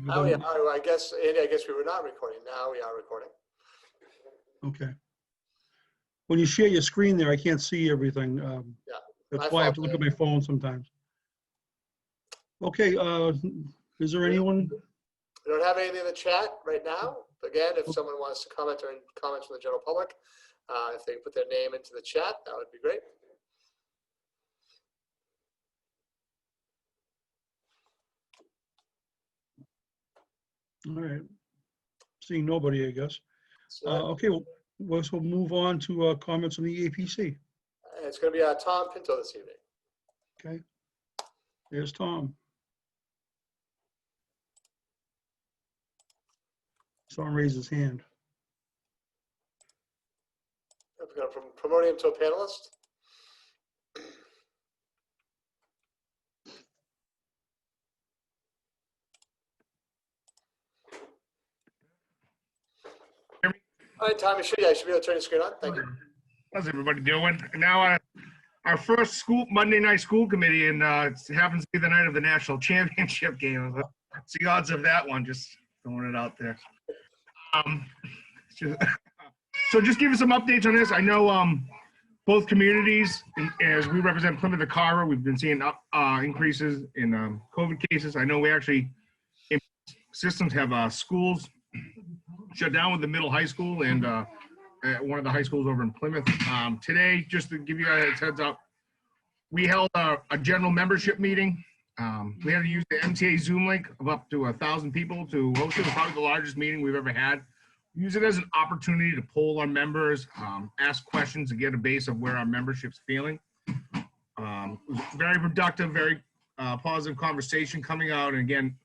Now we are. I guess, Andy, I guess we were not recording. Now we are recording. Okay. When you share your screen there, I can't see everything. Yeah. That's why I have to look at my phone sometimes. Okay, is there anyone? We don't have anything in the chat right now. Again, if someone wants to comment or comments from the general public, if they put their name into the chat, that would be great. All right. Seeing nobody, I guess. Okay, well, we'll move on to comments on the APC. It's going to be Tom Pinto this evening. Okay. There's Tom. Saw him raise his hand. We're going to promote him to a panelist. All right, Tom, you should be able to turn your screen on. Thank you. How's everybody doing? Now, our first Monday night school committee, and it happens to be the night of the national championship game. What's the odds of that one? Just throwing it out there. So just give us some updates on this. I know both communities, as we represent Plymouth and Carver, we've been seeing increases in COVID cases. I know we actually, in systems have schools shut down with the middle high school and one of the high schools over in Plymouth. Today, just to give you guys a heads up, we held a general membership meeting. We had to use the MTA Zoom link of up to 1,000 people to host it. Probably the largest meeting we've ever had. Use it as an opportunity to poll our members, ask questions to get a base of where our membership's feeling. It was very productive, very positive conversation coming out. And again,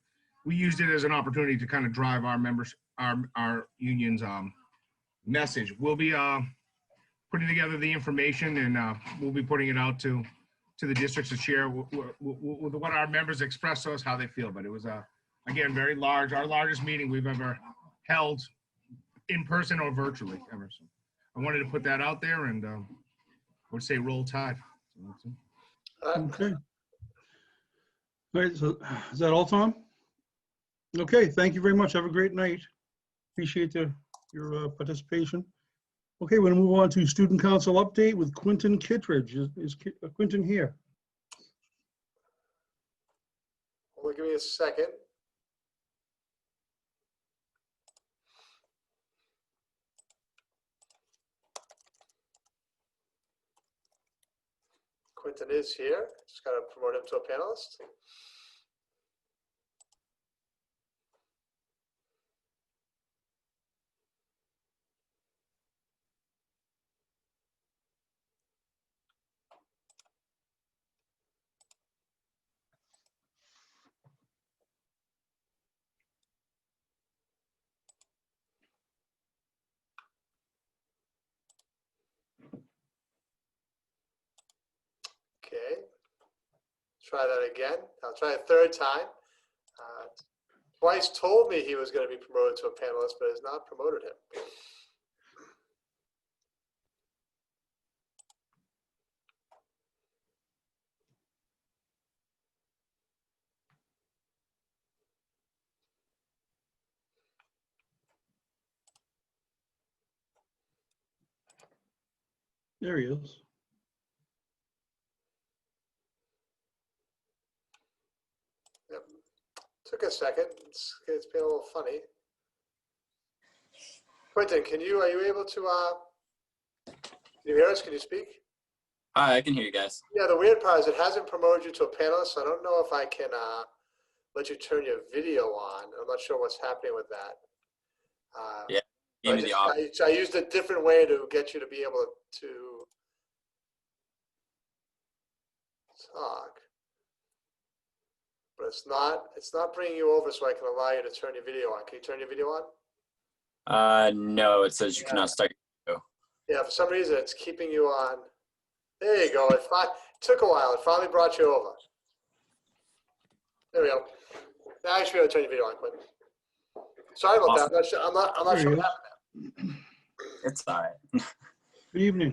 we used it as an opportunity to kind of drive our members, our union's message. We'll be putting together the information and we'll be putting it out to the districts to share with what our members express to us, how they feel. But it was, again, very large, our largest meeting we've ever held in person or virtually ever. So I wanted to put that out there and I would say roll tide. Okay. All right, so is that all, Tom? Okay, thank you very much. Have a great night. Appreciate your participation. Okay, we're gonna move on to student council update with Quentin Kittredge. Is Quentin here? Well, give me a second. Quentin is here. Just got to promote him to a panelist. Okay, try that again. I'll try a third time. Twice told me he was going to be promoted to a panelist, but has not promoted him. There he is. Yep. Took a second. It's been a little funny. Quentin, are you able to, can you hear us? Can you speak? Hi, I can hear you guys. Yeah, the weird part is it hasn't promoted you to a panelist, so I don't know if I can let you turn your video on. I'm not sure what's happening with that. Yeah, give me the option. I used a different way to get you to be able to talk. But it's not bringing you over so I can allow you to turn your video on. Can you turn your video on? No, it says you cannot start your video. Yeah, for some reason it's keeping you on. There you go. It took a while. It finally brought you over. There we go. Now I should be able to turn your video on, Quentin. Sorry about that. I'm not sure what happened. It's all right. Good evening.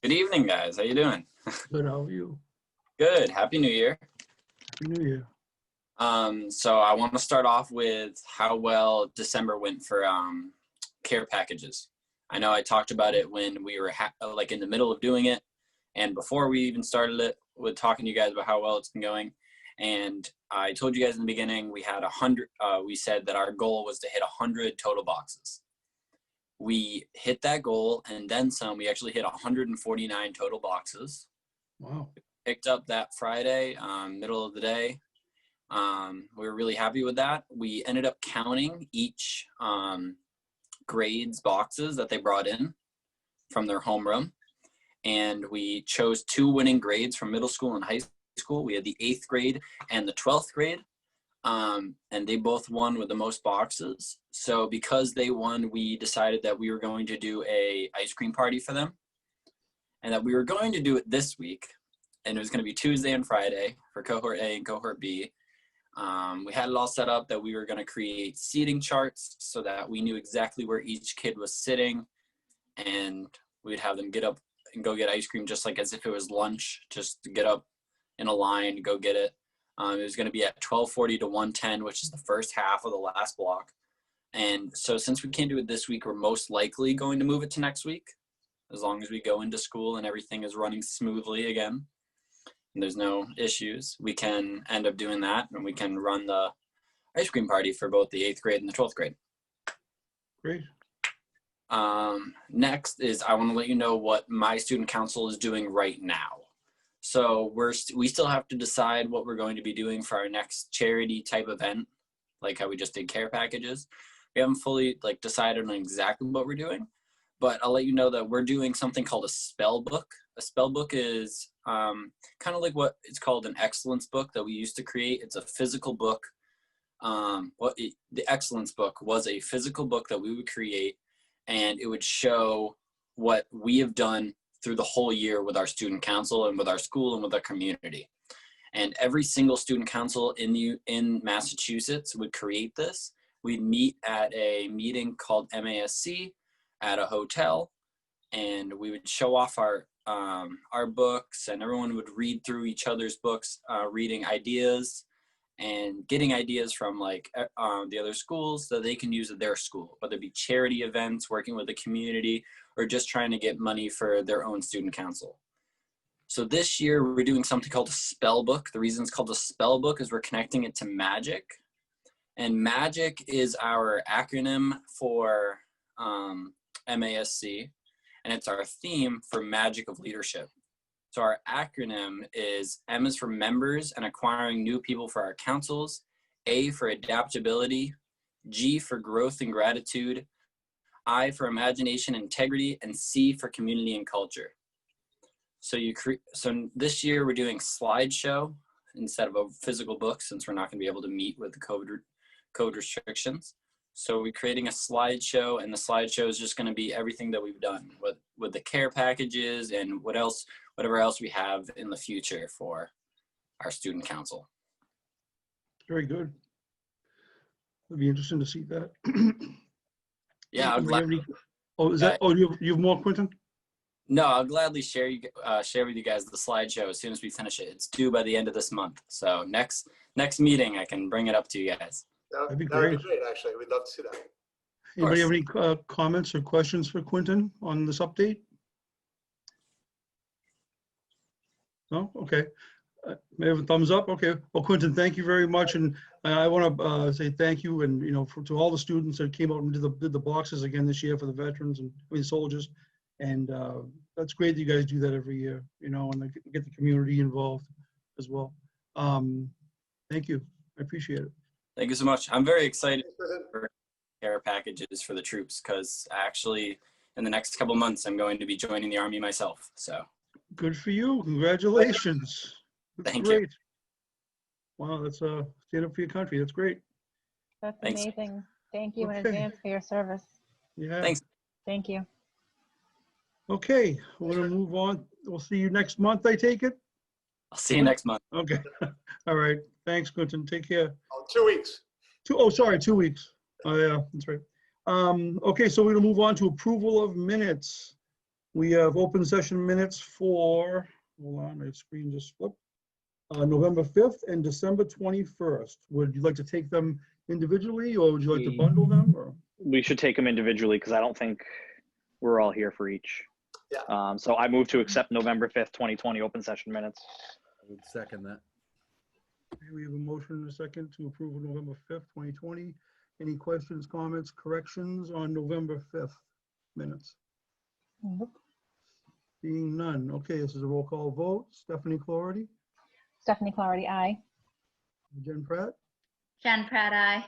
Good evening, guys. How you doing? Good, how are you? Good. Happy New Year. Happy New Year. So I want to start off with how well December went for care packages. I know I talked about it when we were like in the middle of doing it, and before we even started it, with talking to you guys about how well it's been going. And I told you guys in the beginning we had 100. We said that our goal was to hit 100 total boxes. We hit that goal and then some. We actually hit 149 total boxes. Wow. Picked up that Friday, middle of the day. We were really happy with that. We ended up counting each grades boxes that they brought in from their homeroom. And we chose 2 winning grades from middle school and high school. We had the 8th grade and the 12th grade. And they both won with the most boxes. So because they won, we decided that we were going to do a ice cream party for them. And that we were going to do it this week. And it was going to be Tuesday and Friday for cohort A and cohort B. We had it all set up that we were going to create seating charts so that we knew exactly where each kid was sitting, and we'd have them get up and go get ice cream just like as if it was lunch, just to get up in a line, go get it. It was going to be at 12:40 to 1:10, which is the first half of the last block. And so since we can't do it this week, we're most likely going to move it to next week, as long as we go into school and everything is running smoothly again. And there's no issues, we can end up doing that, and we can run the ice cream party for both the 8th grade and the 12th grade. Great. Next is I want to let you know what my student council is doing right now. So we still have to decide what we're going to be doing for our next charity type event, like how we just did care packages. We haven't fully decided on exactly what we're doing, but I'll let you know that we're doing something called a spell book. A spell book is kind of like what it's called an excellence book that we used to create. It's a physical book. The excellence book was a physical book that we would create, and it would show what we have done through the whole year with our student council and with our school and with our community. And every single student council in Massachusetts would create this. We'd meet at a meeting called MASC at a hotel, and we would show off our books, and everyone would read through each other's books, reading ideas and getting ideas from the other schools that they can use at their school, whether it be charity events, working with the community, or just trying to get money for their own student council. So this year we're doing something called a spell book. The reason it's called a spell book is we're connecting it to magic. And magic is our acronym for MASC, and it's our theme for Magic of Leadership. So our acronym is M is for members and acquiring new people for our councils, A for adaptability, G for growth and gratitude, I for imagination and integrity, and C for community and culture. So so this year we're doing slideshow instead of a physical book, since we're not going to be able to meet with the COVID restrictions. So we're creating a slideshow, and the slideshow is just going to be everything that we've done with the care packages and whatever else we have in the future for our student council. Very good. It'll be interesting to see that. Yeah, is that? Oh, you have more, Quentin? No, I'll gladly share with you guys the slideshow as soon as we finish it. It's due by the end of this month. So next meeting, I can bring it up to you guys. That'd be great. great, actually. We'd love to see that. Anybody have any comments or questions for Quentin on this update? No? Okay. May I have a thumbs up? Okay. Well, Quentin, thank you very much. And I want to say thank you, and to all the students that came out and did the boxes again this year for the veterans and soldiers. And that's great that you guys do that every year, and get the community involved as well. Thank you. I appreciate it. Thank you so much. I'm very excited for care packages for the troops, because actually in the next couple months, I'm going to be joining the Army myself. So good for you. Congratulations. That's Thank great. you. Wow, that's stand up for your country. That's great. That's Thanks. amazing. Thank you in Okay. advance for your service. Yeah. Thanks. Thank you. Okay, we're going to move on. We'll see you next month, I take it? I'll see you next month. Okay. All right. Thanks, Quentin. Take care. 2 weeks. 2 weeks. Oh, yeah, that's right. Okay, so we're going to move on to approval of minutes. We have open session minutes for, hold on, my screen just flipped. November 5th and December 21st. Would you like to take them individually, or would you like to bundle them? Or? We should take them individually because I don't think we're all here for each. Yeah. So I move to accept November 5th, 2020 open session minutes. I would second that. Okay, we have a motion and a second to approve of November 5th, 2020. Any questions, comments, corrections on November 5th minutes? Nope. Being none. Okay, this is a roll call vote. Stephanie Clarity, Stephanie Clarity, aye. Jen Pratt, Jen Pratt, aye.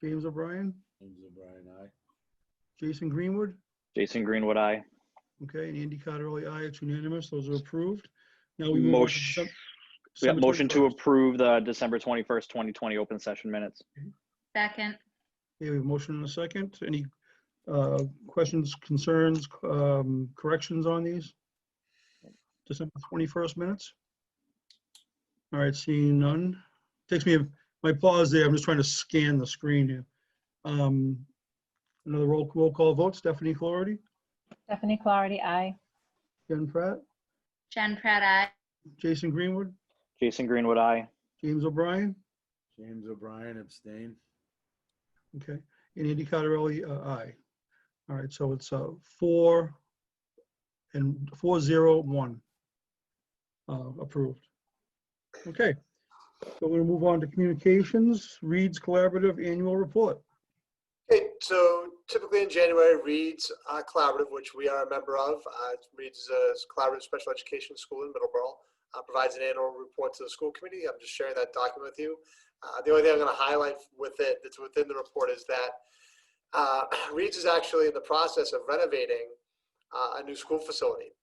James O'Brien, James O'Brien, aye. Jason Greenwood. Jason Greenwood, aye. Okay, and Andy Cotterelli, aye. It's unanimous. Those are approved. Now we move on to Motion, December motion to 21st. approve the December 21st, 2020 open session minutes. Second. Okay, we have a motion and a second. Any questions, concerns, corrections on these? December 21st minutes? All right, seeing none. Takes me, my pause there, I'm just trying to scan the screen here. Another roll call vote. Stephanie Clarity, Stephanie Clarity, aye. Jen Pratt, Jen Pratt, aye. Jason Greenwood, Jason Greenwood, aye. James O'Brien, James O'Brien, abstain. okay, and Andy Cotterelli, aye. All right, so it's 4 and 4-0-1 approved. Okay, so we're gonna move on to communications. Reed's Collaborative Annual Report. Okay, so typically in January, Reed's Collaborative, which we are a member of, Reed's is a collaborative special education school in Middleborough, provides an annual report to the school committee. I'm just sharing that document with you. The only thing I'm going to highlight with it that's within the report is that Reed's is actually in the process of renovating a new school facility.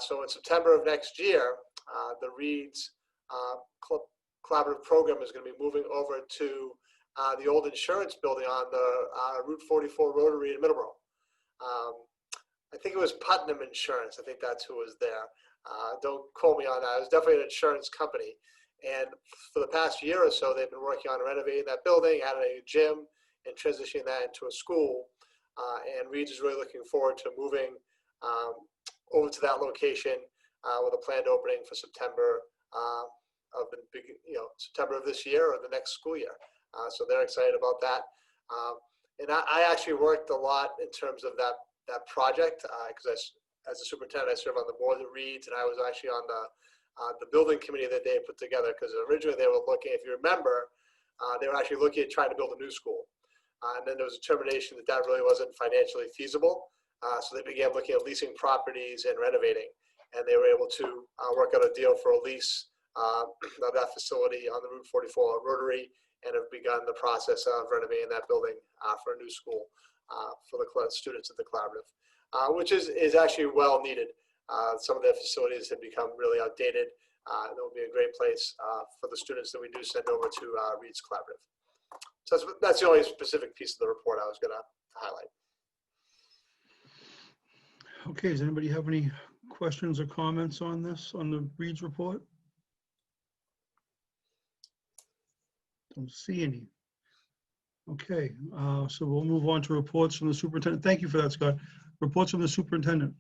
So in September of next year, the Reed's collaborative program is going to be moving over to the old insurance building on the Route 44 Rotary in Middleborough. I think it was Putnam Insurance. I think that's who was there. Don't quote me on that. It was definitely an insurance company. And for the past year or so, they've been working on renovating that building, adding a gym, and transitioning that into a school. And Reed's is really looking forward to moving over to that location with a planned opening for September September of this year or the next school year. So they're excited about that. And I actually worked a lot in terms of that project because as a superintendent, I serve on the board of Reed's, and I was actually on the building committee that they put together because originally they were looking, if you remember, they were actually looking at trying to build a new school. And then there was a determination that really wasn't financially feasible. So they began looking at leasing properties and renovating. And they were able to work out a deal for a lease of that facility on the Route 44 Rotary, and have begun the process of renovating that building for a new school for the students at the collaborative, which is actually well needed. Some of their facilities have become really outdated. And it will be a great place for the students that we do send over to Reed's Collaborative. So that's the only specific piece of the report I was going to highlight. Okay, does anybody have any questions or comments on this, on the Reed's report? Don't see any. Okay, so we'll move on to reports from the superintendent. Thank you for that, Scott. Reports from the superintendent.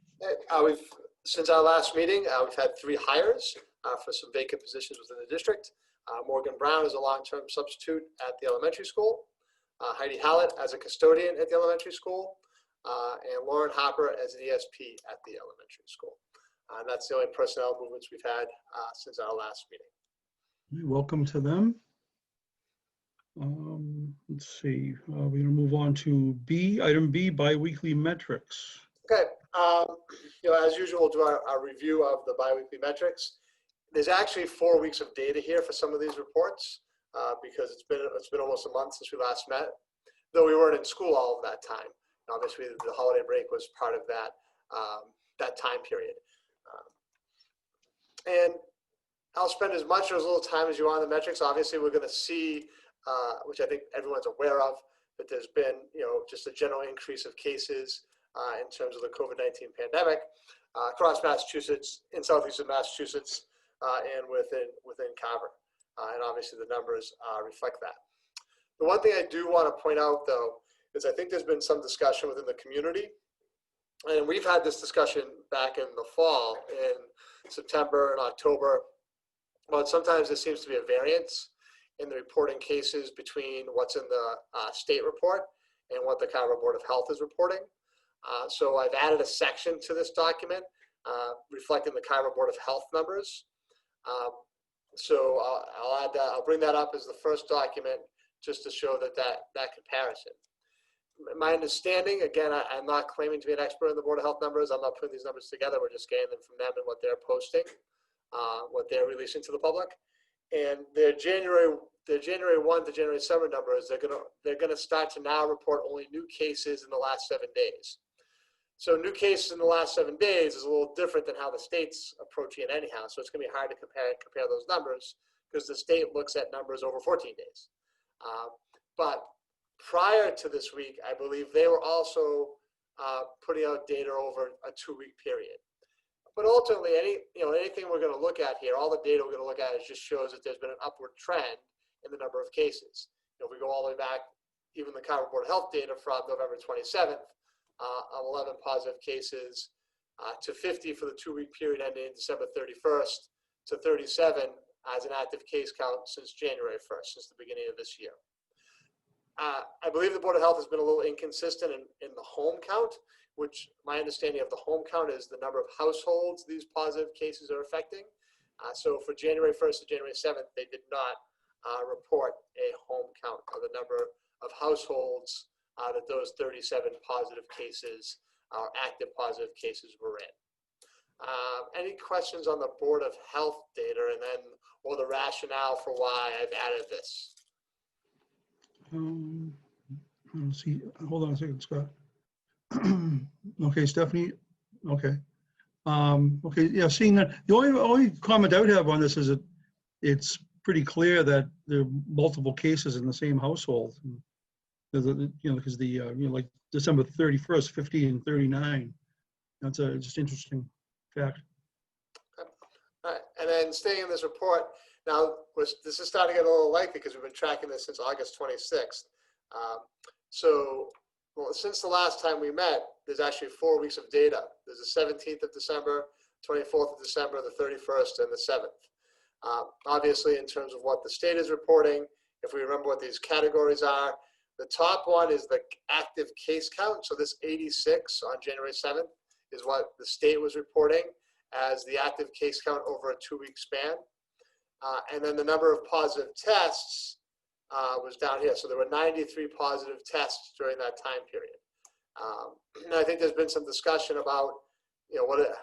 Since our last meeting, we've had 3 hires for some vacant positions within the district. Morgan Brown is a long-term substitute at the elementary school. Heidi Hallett as a custodian at the elementary school. And Lauren Hopper as an ESP at the elementary school. And that's the only personnel movements we've had since our last meeting. Welcome to them. Let's see, we're going to move on to B, item B, biweekly metrics. Okay, as usual, we'll do our review of the biweekly metrics. There's actually 4 weeks of data here for some of these reports because it's been almost a month since we last met, though we weren't in school all of that time. Obviously, the holiday break was part of that that time period. And I'll spend as much or as little time as you want on the metrics. Obviously, we're going to see, which I think everyone's aware of, that there's been just a general increase of cases in terms of the COVID-19 pandemic across Massachusetts, in southeastern Massachusetts, and within Carver. And obviously, the numbers reflect that. The one thing I do want to point out, though, is I think there's been some discussion within the community, and we've had this discussion back in the fall, in September and October, but sometimes there seems to be a variance in the reporting cases between what's in the state report and what the Carver Board of Health is reporting. So I've added a section to this document reflecting the Carver Board of Health numbers. So I'll add that. I'll bring that up as the first document just to show that comparison. My understanding, again, I'm not claiming to be an expert in the Board of Health numbers. I'm not putting these numbers together. We're just getting them from them and what they're posting, what they're releasing to the public. And their January 1 to January 7 numbers, they're gonna start to now report only new cases in the last 7 days. So new cases in the last 7 days is a little different than how the state's approaching it anyhow. So it's gonna be hard to compare those numbers because the state looks at numbers over 14 days. But prior to this week, I believe they were also putting out data over a 2-week period. But ultimately, anything we're going to look at here, all the data we're going to look at, just shows that there's been an upward trend in the number of cases. If we go all the way back, even the Carver Board of Health data from November 27th, 11 positive cases to 50 for the 2-week period ending December 31st to 37 as an active case count since January 1st, since the beginning of this year. I believe the Board of Health has been a little inconsistent in the home count, which my understanding of the home count is the number of households these positive cases are affecting. So for January 1st to January 7th, they did not report a home count of the number of households that those 37 positive cases or active positive cases were in. Any questions on the Board of Health data or the rationale for why I've added this? Let's see. Hold on a second, Scott. Okay, Stephanie. Okay. Okay. Yeah. Seeing that, the only comment I would have on this is that it's pretty clear that there are multiple cases in the same household. Because like December 31st, 50 and 39. That's just interesting fact. All right. And then staying in this report, now this is starting to get a little lengthy because we've been tracking this since August 26th. Well, since the last time we met, there's actually 4 weeks of data. There's the 17th of December, 24th of December, the 31st, and the 7th. Obviously, in terms of what the state is reporting, if we remember what these categories are, the top one is the active case count. So this 86 on January 7th is what the state was reporting as the active case count over a 2-week span. And then the number of positive tests was down here. So there were 93 positive tests during that time period. And I think there's been some discussion about, what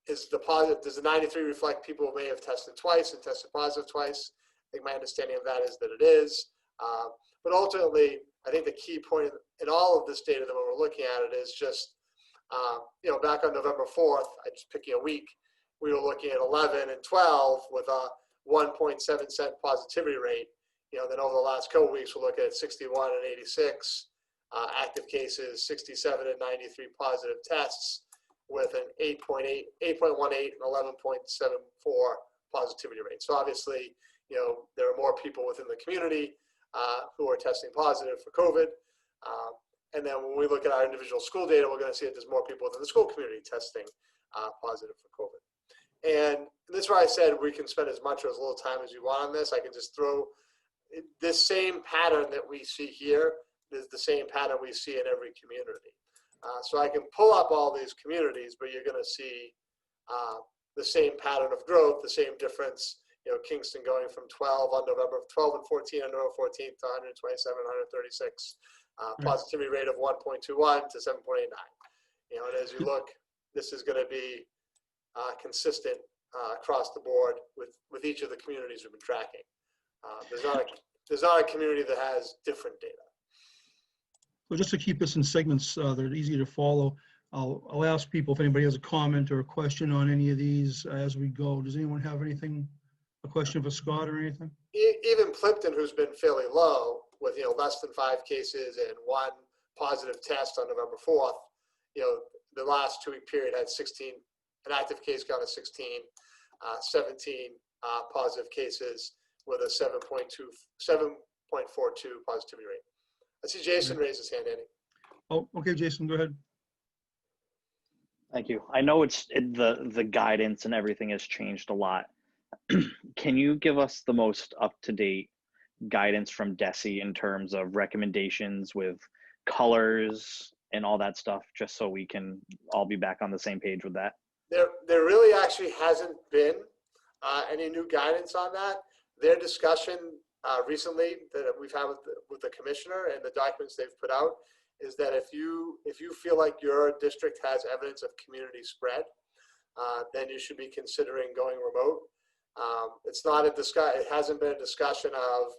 is the positive, does the 93 reflect people who may have tested twice and tested positive twice? I think my understanding of that is that it is. But ultimately, I think the key point in all of this data that when we're looking at it is just, back on November 4th, I'm just picking a week, we were looking at 11 and 12 with a 1.7% positivity rate. Then over the last couple of weeks, we're looking at 61 and 86 active cases, 67 and 93 positive tests with an 8.18 and 11.74 positivity rate. So obviously, there are more people within the community who are testing positive for COVID. And then when we look at our individual school data, we're going to see that there's more people within the school community testing positive for COVID. And this is where I said we can spend as much or as little time as you want on this. I can just throw this same pattern that we see here is the same pattern we see in every community. So I can pull up all these communities, but you're going to see the same pattern of growth, the same difference. Kingston going from 12 on November 12 and 14 on November 14th to 127, 136, positivity rate of 1.21 to 7.89. And as you look, this is going to be consistent across the board with each of the communities we've been tracking. There's not a community that has different data. So just to keep this in segments that are easy to follow, I'll ask people if anybody has a comment or a question on any of these as we go. Does anyone have anything, a question for Scott or anything? Even Plimpton, who's been fairly low with less than 5 cases and 1 positive test on November 4th, the last 2-week period had 16, an active case count of 16, 17 positive cases with a 7.42 positivity rate. I see Jason raise his hand, Andy. Oh, okay, Jason, go ahead. Thank you. I know the guidance and everything has changed a lot. Can you give us the most up-to-date guidance from DESE in terms of recommendations with colors and all that stuff, just so we can all be back on the same page with that? There really actually hasn't been any new guidance on that. Their discussion recently that we've had with the commissioner and the documents they've put out is that if you feel like your district has evidence of community spread, then you should be considering going remote. It's not a it hasn't been a discussion of,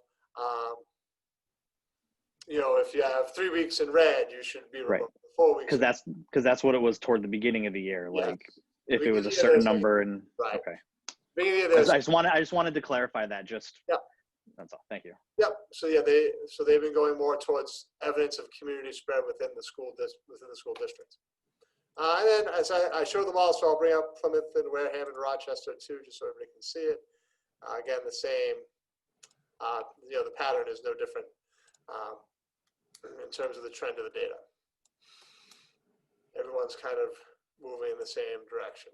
if you have 3 weeks in red, you should be remote. Right. 4 weeks. Because that's what it was toward the beginning of the year. Yes. Like if it was a Beginning of certain this, number and right. okay. Beginning of I this, just wanted to clarify that. Yeah. That's all. Thank you. Yep. So yeah, they've been going more towards evidence of community spread within the school district. And then as I showed them all, so I'll bring up Plymouth and Wareham and Rochester too, just so everybody can see it. Again, the same. The pattern is no different in terms of the trend of the data. Everyone's kind of moving in the same direction.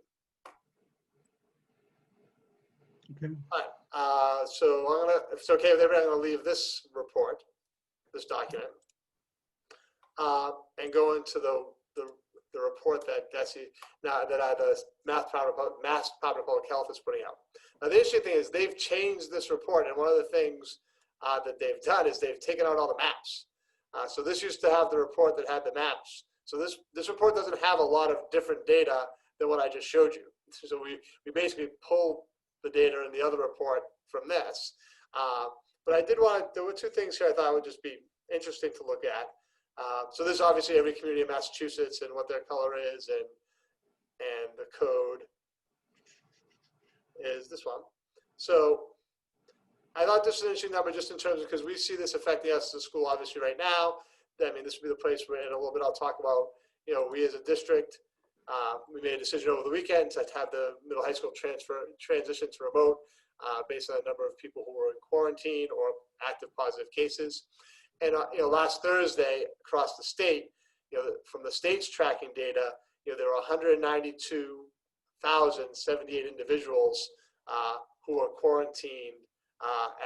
Okay. All right. So if it's okay with everybody, I'm gonna leave this report, this document, and go into the report that DESE, the Mass Department of Public Health is putting out. Now, the interesting thing is they've changed this report, and one of the things that they've done is they've taken out all the maps. So this used to have the report that had the maps. So this report doesn't have a lot of different data than what I just showed you. So we basically pulled the data in the other report from this. But I did there were two things here I thought would just be interesting to look at. So this is obviously every community in Massachusetts and what their color is, and the code is this one. So I thought this was an interesting number just in terms of, because we see this affecting us as a school obviously right now. I mean, this would be the place where in a little bit I'll talk about, we as a district, we made a decision over the weekend to have the middle high school transition to remote based on the number of people who were in quarantine or active positive cases. And last Thursday across the state, from the state's tracking data, there were 192,078 individuals who are quarantined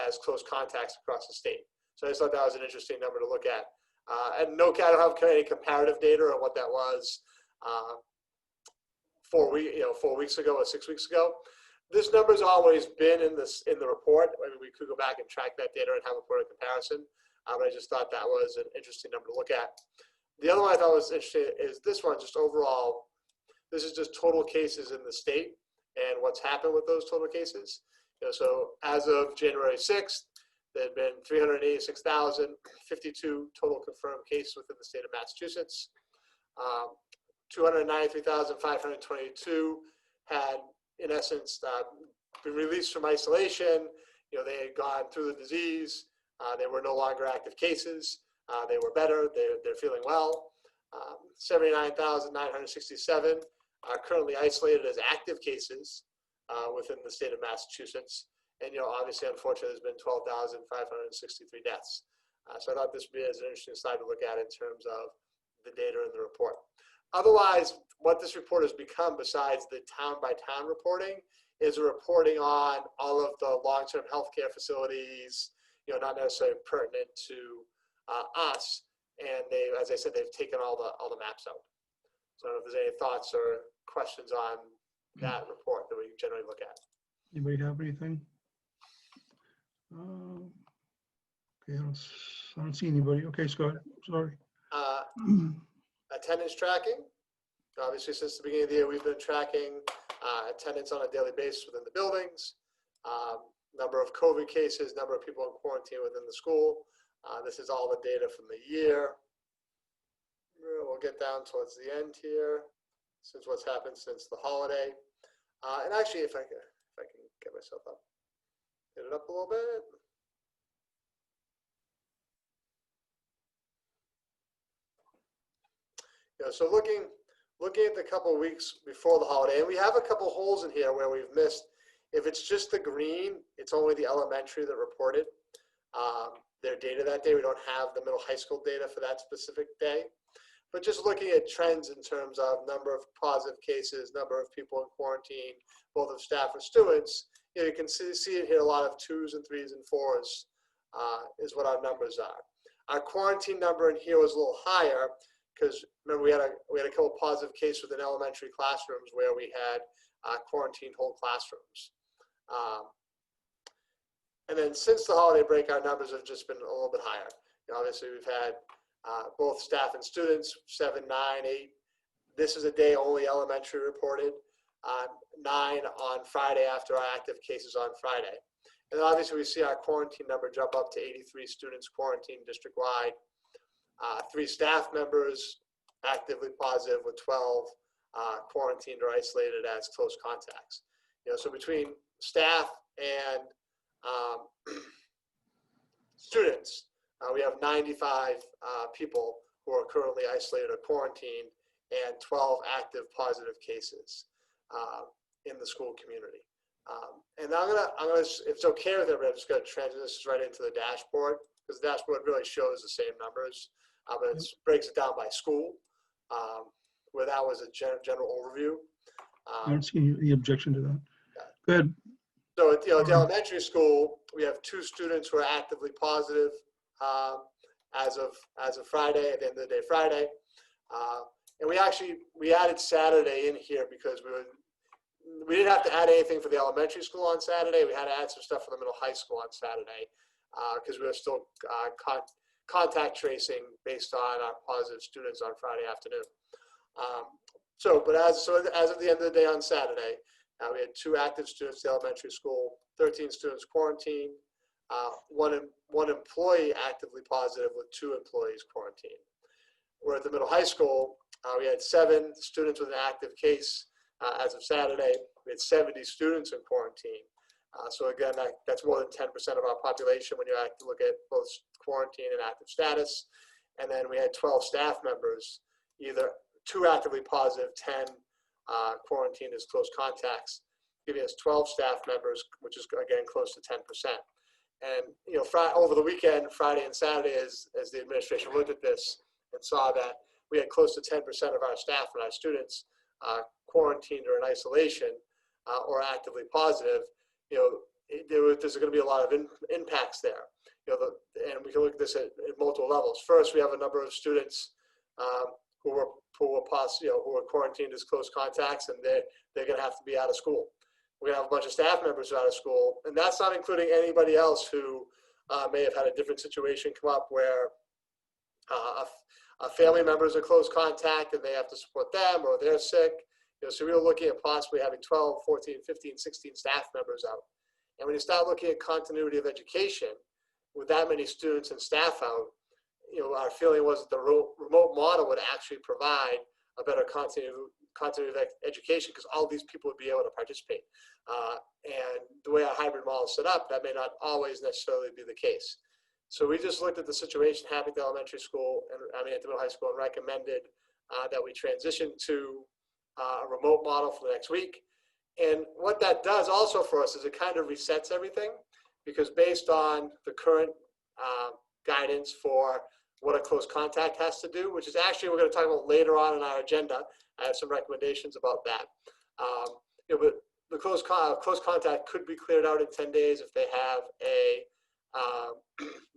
as close contacts across the state. So I just thought that was an interesting number to look at. And I don't have any comparative data on what that was 4 weeks ago or 6 weeks ago. This number's always been in the report. I mean, we could go back and track that data and have a point of comparison. But I just thought that was an interesting number to look at. The other one I thought was interesting is this one, just overall. This is just total cases in the state and what's happened with those total cases. So as of January 6th, there had been 386,052 total confirmed cases within the state of Massachusetts. 293,522 had, in essence, been released from isolation. They had gone through the disease. They were no longer active cases. They were better. They're feeling well. 79,967 are currently isolated as active cases within the state of Massachusetts. And obviously, unfortunately, there's been 12,563 deaths. So I thought this would be an interesting slide to look at in terms of the data in the report. Otherwise, what this report has become, besides the town-by-town reporting, is a reporting on all of the long-term healthcare facilities, not necessarily pertinent to us. And as I said, they've taken all the maps out. So I don't know if there's any thoughts or questions on that report that we generally look at. Anybody have anything? Okay, I don't see anybody. Okay, Scott, sorry. Attendance tracking. Obviously, since the beginning of the year, we've been tracking attendance on a daily basis within the buildings, number of COVID cases, number of people in quarantine within the school. This is all the data from the year. We'll get down towards the end here, since what's happened since the holiday. And actually, if I can get myself up, get it up a little bit. So looking at the couple of weeks before the holiday, and we have a couple holes in here where we've missed. If it's just the green, it's only the elementary that reported their data that day. We don't have the middle high school data for that specific day. But just looking at trends in terms of number of positive cases, number of people in quarantine, both of staff and students, you can see it here, a lot of 2s and 3s and 4s is what our numbers are. Our quarantine number in here was a little higher because remember we had a couple of positive cases within elementary classrooms where we had quarantined whole classrooms. And then since the holiday break, our numbers have just been a little bit higher. Obviously, we've had both staff and students, 7, 9, 8. This is a day only elementary reported. 9 on Friday after our active cases on Friday. And then obviously we see our quarantine number jump up to 83 students quarantined district-wide. 3 staff members actively positive with 12 quarantined or isolated as close contacts. So between staff and students, we have 95 people who are currently isolated or quarantined and 12 active positive cases in the school community. And I'm gonna, if it's okay with everybody, I'm just gonna transition this right into the dashboard because the dashboard really shows the same numbers, but it breaks it down by school, where that was a general overview. I don't see the objection to that. Go ahead. So at the elementary school, we have 2 students who are actively positive as of Friday, at the end of the day Friday. And we added Saturday in here because we didn't have to add anything for the elementary school on Saturday. We had to add some stuff for the middle high school on Saturday because we were still contact tracing based on our positive students on Friday afternoon. But as of the end of the day on Saturday, we had 2 active students at the elementary school, 13 students quarantined, one employee actively positive with 2 employees quarantined. Where at the middle high school, we had 7 students with an active case as of Saturday. We had 70 students in quarantine. So again, that's more than 10% of our population when you look at both quarantine and active status. And then we had 12 staff members, either 2 actively positive, 10 quarantined as close contacts, giving us 12 staff members, which is again close to 10%. And over the weekend, Friday and Saturday, as the administration looked at this and saw that we had close to 10% of our staff and our students quarantined or in isolation or actively positive, there's going to be a lot of impacts there. And we can look at this at multiple levels. First, we have a number of students who were quarantined as close contacts, and they're going to have to be out of school. We're going to have a bunch of staff members out of school, and that's not including anybody else who may have had a different situation come up where a family member is a close contact and they have to support them, or they're sick. So we were looking at possibly having 12, 14, 15, 16 staff members out. And when you start looking at continuity of education with that many students and staff out, our feeling was that the remote model would actually provide a better continuity of education because all these people would be able to participate. And the way our hybrid model is set up, that may not always necessarily be the case. So we just looked at the situation happening at the elementary school, at the middle high school, and recommended that we transition to a remote model for the next week. And what that does also for us is it kind of resets everything, because based on the current guidance for what a close contact has to do, which is actually we're going to talk about later on in our agenda. I have some recommendations about that. But the close contact could be cleared out in 10 days if they have a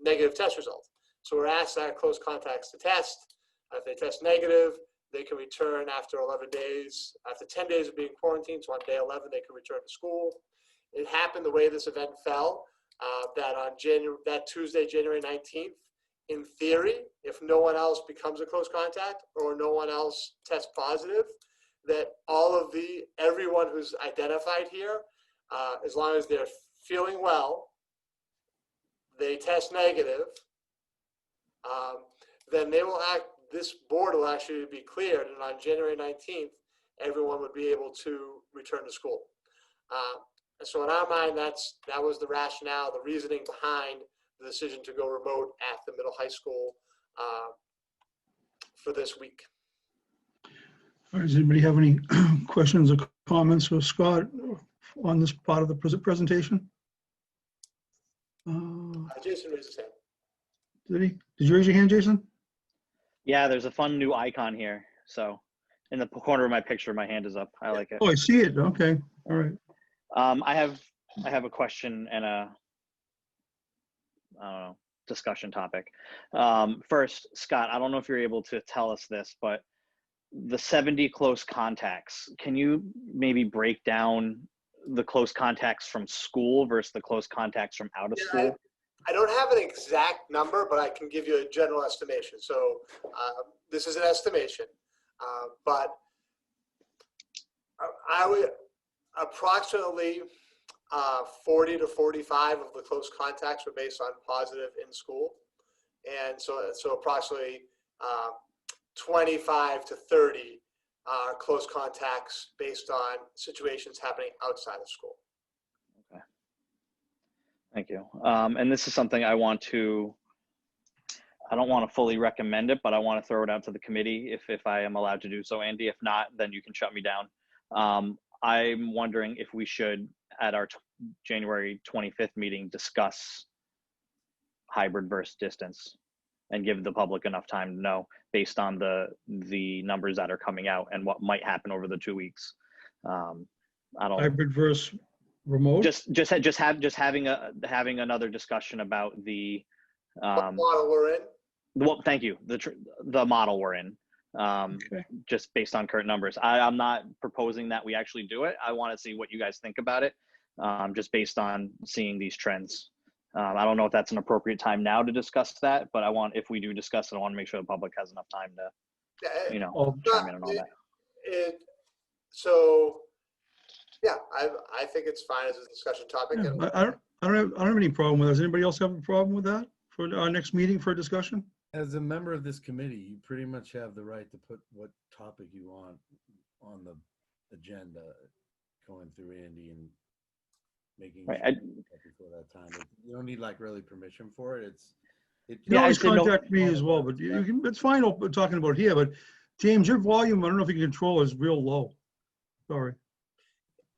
negative test result. So we're asked our close contacts to test. If they test negative, they can return after 11 days. After 10 days of being quarantined, so on day 11, they can return to school. It happened the way this event fell, that on that Tuesday, January 19th, in theory, if no one else becomes a close contact or no one else tests positive, that everyone who's identified here, as long as they're feeling well, they test negative, then this board will actually be cleared, and on January 19th, everyone would be able to return to school. And so in our mind, that was the rationale, the reasoning behind the decision to go remote at the middle high school for this week. All right, does anybody have any questions or comments for Scott on this part of the presentation? Jason raised his hand. Did you raise your hand, Jason? Yeah, there's a fun new icon here. So in the corner of my picture, my hand is up. I like it. Oh, I see it. Okay. All right. I have I have a question and a, I don't know, discussion topic. First, Scott, I don't know if you're able to tell us this, but the 70 close contacts, can you maybe break down the close contacts from school versus the close contacts from out of Yeah, school? I don't have an exact number, but I can give you a general estimation. So this is an estimation, but I would approximately 40 to 45 of the close contacts were based on positive in school. And so approximately 25 to 30 are close contacts based on situations happening outside of school. Okay. Thank you. And this is something I don't want to fully recommend it, but I want to throw it out to the committee if I am allowed to do so, Andy. If not, then you can shut me down. I'm wondering if we should, at our January 25th meeting, discuss hybrid versus distance and give the public enough time to know based on the numbers that are coming out and what might happen over the 2 weeks. I don't. Hybrid versus remote? Just having another discussion about the What model we're in? well, thank you. The model we're in. Okay. Just based on current numbers. I'm not proposing that we actually do it. I want to see what you guys think about it, just based on seeing these trends. I don't know if that's an appropriate time now to discuss that, but if we do discuss it, I want to make sure the public has enough time to, chime in on all that. So, yeah, I think it's fine as a discussion topic. Yeah, And I don't have any problem with it. Does anybody else have a problem with that for our next meeting for a discussion? As a member of this committee, you pretty much have the right to put what topic you want on the agenda, going through Andy and making Right, sure before that time. You don't need like really permission for it. You can always contact me as well, but you can, it's fine talking about here, but James, your volume, I don't know if you can control, is real low. Sorry.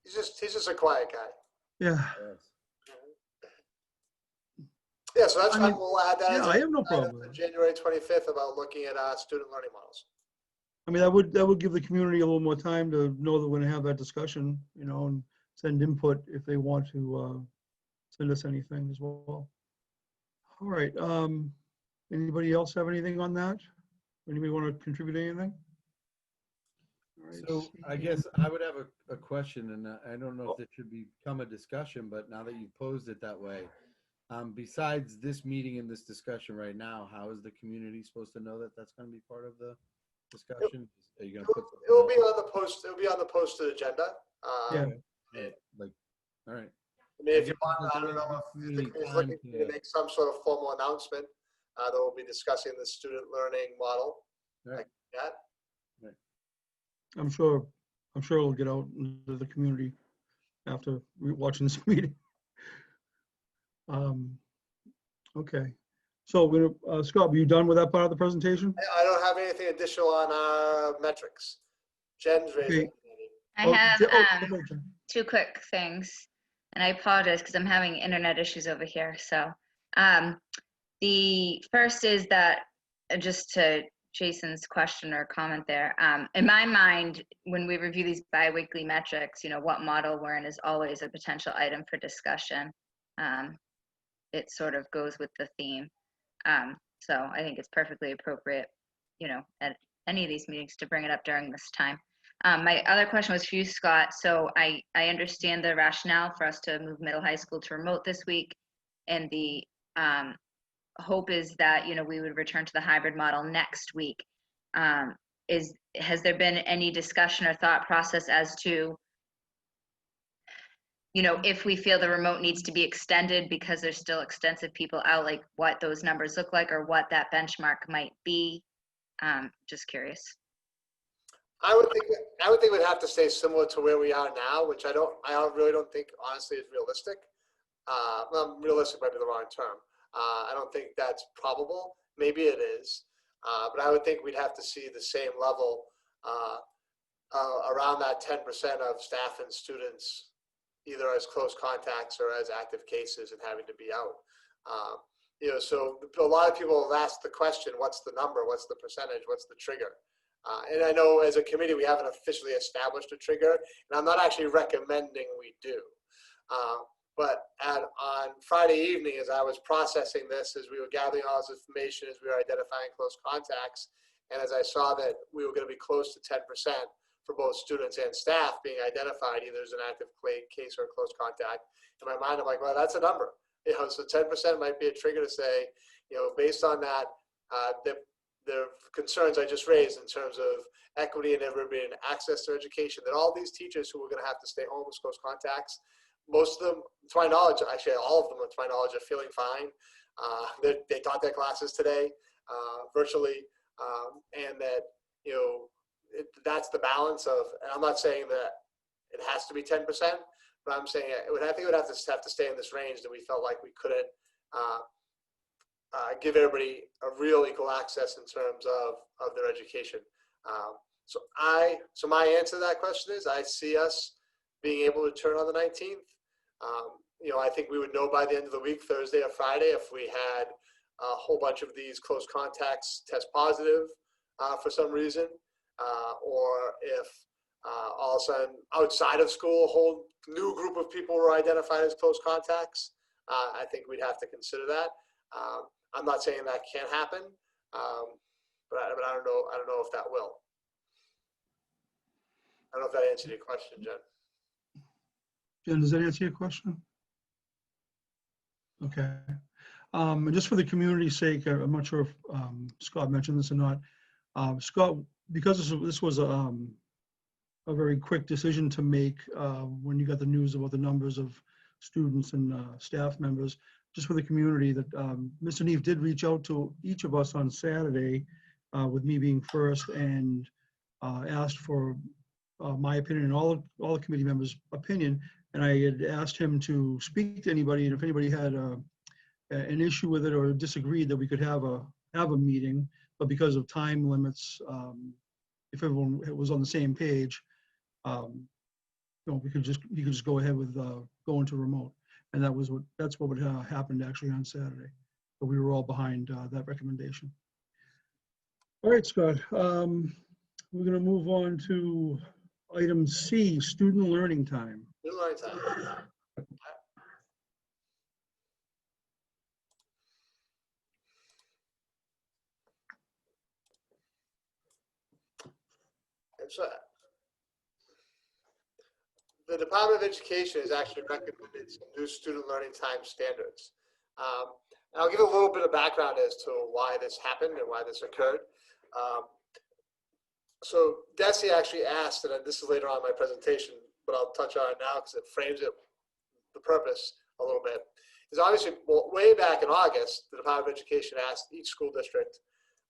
he's just a quiet guy. Yeah. Yeah, so that's I fine. mean, We'll add that yeah, as I have no item problem for with it. January 25th about looking at student learning models. I mean, that would give the community a little more time to know that we're gonna have that discussion, and send input if they want to send us anything as well. All right. Anybody else have anything on that? Anybody want to contribute anything? All right, So I guess I would have a question, and I don't know if it should become a discussion, but now that you've posed it that way, besides this meeting and this discussion right now, how is the community supposed to know that that's going to be part of the discussion? Are you going to put? It will be on the post. It will be on the posted agenda. Yeah. All right. I mean, if you want, I don't know if the committee's looking to make some sort of formal announcement that we'll be discussing the student learning model like that. I'm sure it'll get out into the community after watching this meeting. Okay. So we're gonna, Scott, were you done with that part of the presentation? I don't have anything additional on metrics. Jen's raising. I have okay, Jen. 2 quick things, and I apologize because I'm having internet issues over here. So the first is that, just to Jason's question or comment there, in my mind, when we review these biweekly metrics, what model we're in is always a potential item for discussion. It sort of goes with the theme. So I think it's perfectly appropriate, at any of these meetings to bring it up during this time. My other question was for you, Scott. So I understand the rationale for us to move middle high school to remote this week. And the hope is that, we would return to the hybrid model next week. Has there been any discussion or thought process as to, if we feel the remote needs to be extended because there's still extensive people out, like what those numbers look like or what that benchmark might be? Just curious. I would think we'd have to stay similar to where we are now, which I really don't think honestly is realistic. Well, realistic might be the wrong term. I don't think that's probable. Maybe it is, but I would think we'd have to see the same level around that 10% of staff and students, either as close contacts or as active cases and having to be out. So a lot of people have asked the question, what's the number? What's the percentage? What's the trigger? And I know as a committee, we haven't officially established a trigger, and I'm not actually recommending we do. But on Friday evening, as I was processing this, as we were gathering all this information, as we were identifying close contacts, and as I saw that we were going to be close to 10% for both students and staff being identified, either as an active case or a close contact, in my mind, I'm like, well, that's a number. So 10% might be a trigger to say, based on that, the concerns I just raised in terms of equity and everybody and access to education, that all these teachers who are going to have to stay home as close contacts, most of them, to my knowledge, actually all of them, to my knowledge, are feeling fine. They taught their classes today virtually, and that that's the balance of. And I'm not saying that it has to be 10%, but I'm saying I think it would have to stay in this range. That we felt like we couldn't give everybody a real equal access in terms of their education. So my answer to that question is I see us being able to turn on the 19th. I think we would know by the end of the week, Thursday or Friday, if we had a whole bunch of these close contacts test positive for some reason, or if all of a sudden outside of school, a whole new group of people were identified as close contacts. I think we'd have to consider that. I'm not saying that can't happen, but I don't know. I don't know if that will. I don't know if that answered your question, Jen. Jen, does that answer your question? Okay. And just for the community's sake, I'm not sure if Scott mentioned this or not. Scott, because this was a very quick decision to make when you got the news about the numbers of students and staff members, just for the community, that Mr. Neve did reach out to each of us on Saturday, with me being first, and asked for my opinion and all the committee members' opinion. And I had asked him to speak to anybody, and if anybody had an issue with it or disagreed, that we could have a meeting. But because of time limits, if everyone was on the same page, we could just go ahead with going to remote. And that's what happened actually on Saturday. But we were all behind that recommendation. All right, Scott. We're going to move on to item C, student learning time. Student learning time. So the Department of Education has actually recommended some new student learning time standards. And I'll give a little bit of background as to why this happened and why this occurred. So Desi actually asked, and this is later on in my presentation, but I'll touch on it now because it frames the purpose a little bit. Is obviously, way back in August, the Department of Education asked each school district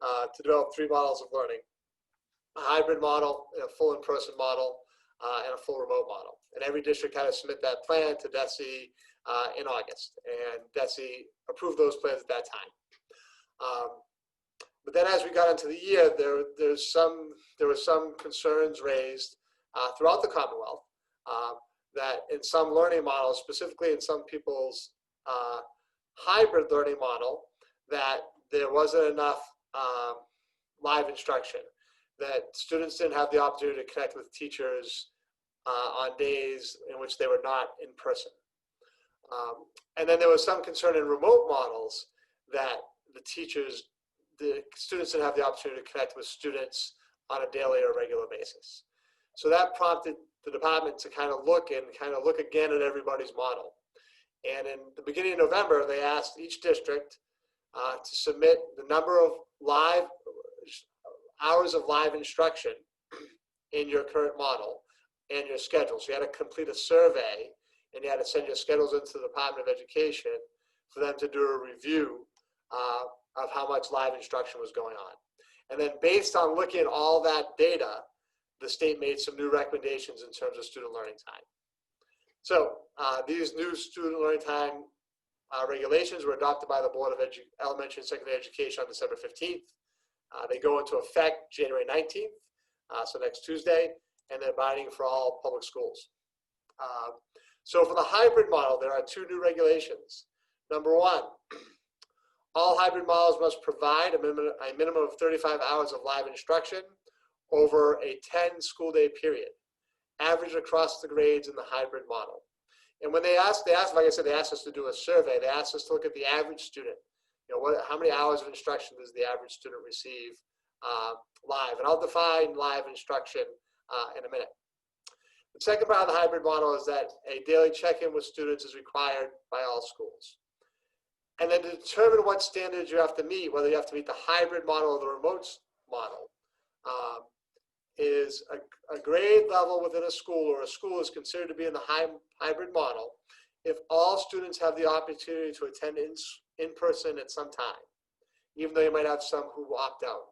to develop 3 models of learning: a hybrid model, a full in-person model, and a full remote model. And every district had to submit that plan to DESE in August. And DESE approved those plans at that time. But then as we got into the year, there were some concerns raised throughout the Commonwealth that in some learning models, specifically in some people's hybrid learning model, that there wasn't enough live instruction, that students didn't have the opportunity to connect with teachers on days in which they were not in person. And then there was some concern in remote models that the students didn't have the opportunity to connect with students on a daily or regular basis. So that prompted the department to kind of look again at everybody's model. And in the beginning of November, they asked each district to submit the number of hours of live instruction in your current model and your schedule. So you had to complete a survey, and you had to send your schedules into the Department of Education for them to do a review of how much live instruction was going on. And then based on looking at all that data, the state made some new recommendations in terms of student learning time. So these new student learning time regulations were adopted by the Board of Elementary and Secondary Education on December 15th. They go into effect January 19th, so next Tuesday, and they're binding for all public schools. So for the hybrid model, there are 2 new regulations. Number 1, all hybrid models must provide a minimum of 35 hours of live instruction over a 10 school day period, averaged across the grades in the hybrid model. And when they asked, like I said, they asked us to do a survey. They asked us to look at the average student. How many hours of instruction does the average student receive live? And I'll define live instruction in a minute. The second part of the hybrid model is that a daily check-in with students is required by all schools. And then to determine what standards you have to meet, whether you have to meet the hybrid model or the remote model, is a grade level within a school, or a school is considered to be in the hybrid model if all students have the opportunity to attend in person at some time, even though you might have some who opt out.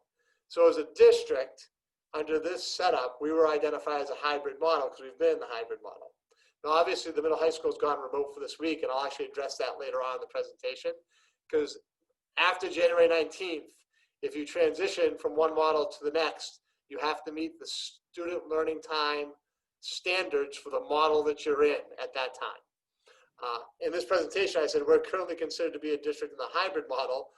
So as a district, under this setup, we were identified as a hybrid model because we've been in the hybrid model. Now, obviously, the middle high school has gone remote for this week, and I'll actually address that later on in the presentation, because after January 19th, if you transition from one model to the next, you have to meet the student learning time standards for the model that you're in at that time. In this presentation, I said we're currently considered to be a district in the hybrid model,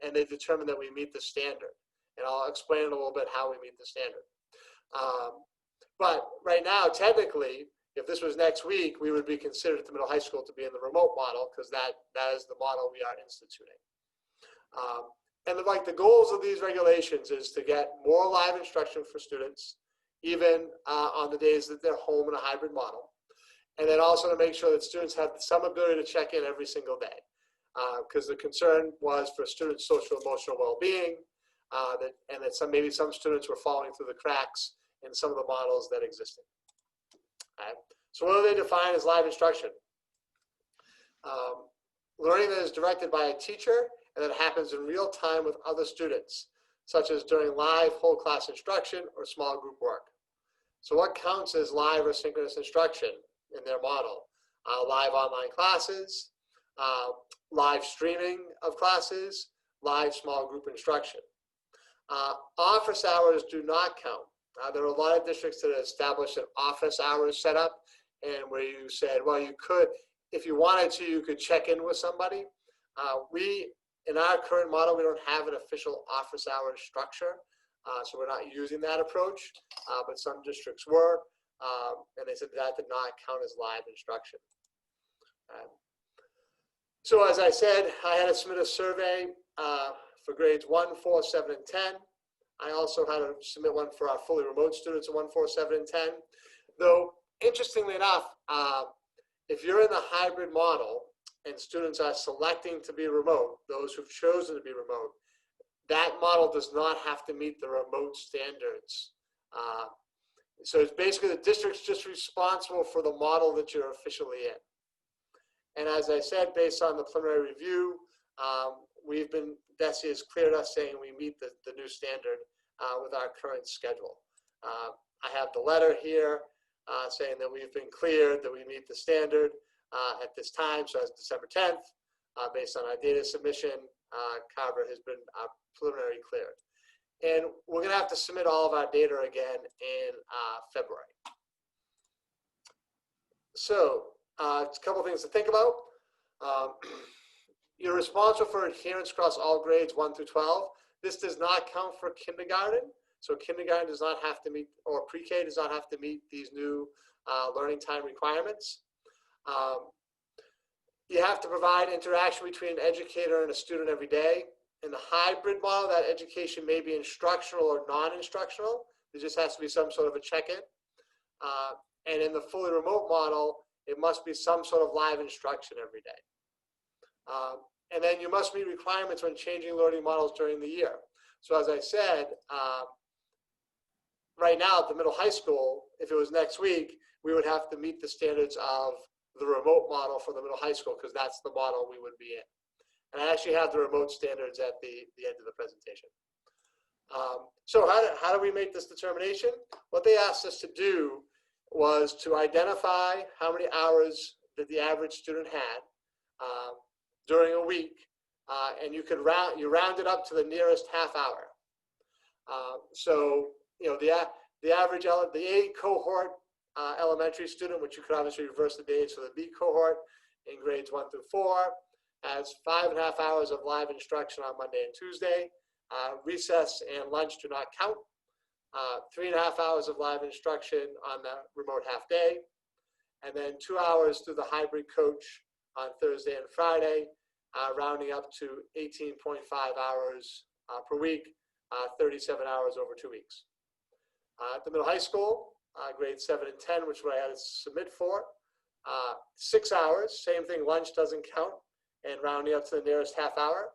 and they determined that we meet the standard. And I'll explain in a little bit how we meet the standard. But right now, technically, if this was next week, we would be considered at the middle high school to be in the remote model, because that is the model we are instituting. And the goals of these regulations is to get more live instruction for students, even on the days that they're home in a hybrid model. And then also to make sure that students have some ability to check in every single day. Because the concern was for students' social emotional well-being, and that maybe some students were falling through the cracks in some of the models that existed. So what do they define as live instruction? Learning that is directed by a teacher and that happens in real time with other students, such as during live whole class instruction or small group work. So what counts as live or synchronous instruction in their model? Live online classes, live streaming of classes, live small group instruction. Office hours do not count. There are a lot of districts that established an office hours setup, and where you said, well, you could, if you wanted to, you could check in with somebody. In our current model, we don't have an official office hours structure, so we're not using that approach, but some districts were, and they said that did not count as live instruction. So as I said, I had to submit a survey for grades 1, 4, 7, and 10. I also had to submit one for our fully remote students in 1, 4, 7, and 10. Though, interestingly enough, if you're in the hybrid model and students are selecting to be remote, those who've chosen to be remote, that model does not have to meet the remote standards. So it's basically the district's just responsible for the model that you're officially in. And as I said, based on the preliminary review, DESE has cleared us saying we meet the new standard with our current schedule. I have the letter here saying that we've been cleared, that we meet the standard at this time. So as December 10th, based on our data submission, Carver has been preliminary cleared. And we're going to have to submit all of our data again in February. So a couple of things to think about. You're responsible for adherence across all grades 1 through 12. This does not count for kindergarten. So kindergarten does not have to meet, or pre-K does not have to meet these new learning time requirements. You have to provide interaction between an educator and a student every day. In the hybrid model, that education may be instructional or non-instructional. There just has to be some sort of a check-in. And in the fully remote model, it must be some sort of live instruction every day. And then you must meet requirements when changing learning models during the year. So as I said, right now at the middle high school, if it was next week, we would have to meet the standards of the remote model for the middle high school, because that's the model we would be in. And I actually have the remote standards at the end of the presentation. So how do we make this determination? What they asked us to do was to identify how many hours that the average student had during a week, and you round it up to the nearest half hour. So the average, the A cohort elementary student, which you could obviously reverse the days, so the B cohort in grades 1 through 4 has 5.5 hours of live instruction on Monday and Tuesday. Recess and lunch do not count. 3.5 hours of live instruction on the remote half day. and then 2 hours through the hybrid coach on Thursday and Friday, rounding up to 18.5 hours per week, 37 hours over 2 weeks. At the middle high school, grades 7 and 10, which is what I had to submit for, 6 hours, same thing, lunch doesn't count, and rounding up to the nearest half hour.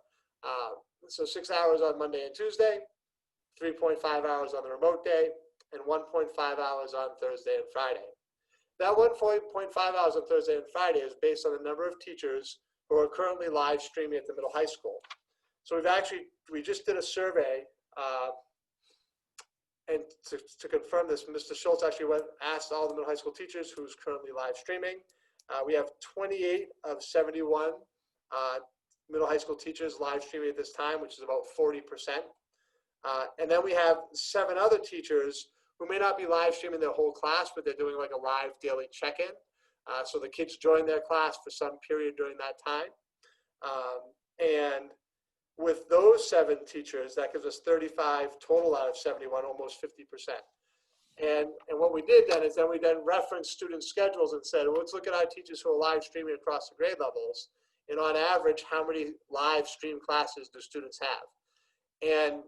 So 6 hours on Monday and Tuesday, 3.5 hours on the remote day, and 1.5 hours on Thursday and Friday. That 1.5 hours on Thursday and Friday is based on the number of teachers who are currently live streaming at the middle high school. So we just did a survey, and to confirm this, Mr. Schultz actually asked all the middle high school teachers who's currently live streaming. We have 28 of 71 middle high school teachers live streaming at this time, which is about 40%. And then we have 7 other teachers who may not be live streaming their whole class, but they're doing like a live daily check-in. So the kids join their class for some period during that time. And with those 7 teachers, that gives us 35 total out of 71, almost 50%. And what we did then is we referenced student schedules and said, well, let's look at our teachers who are live streaming across the grade levels. And on average, how many live stream classes do students have? And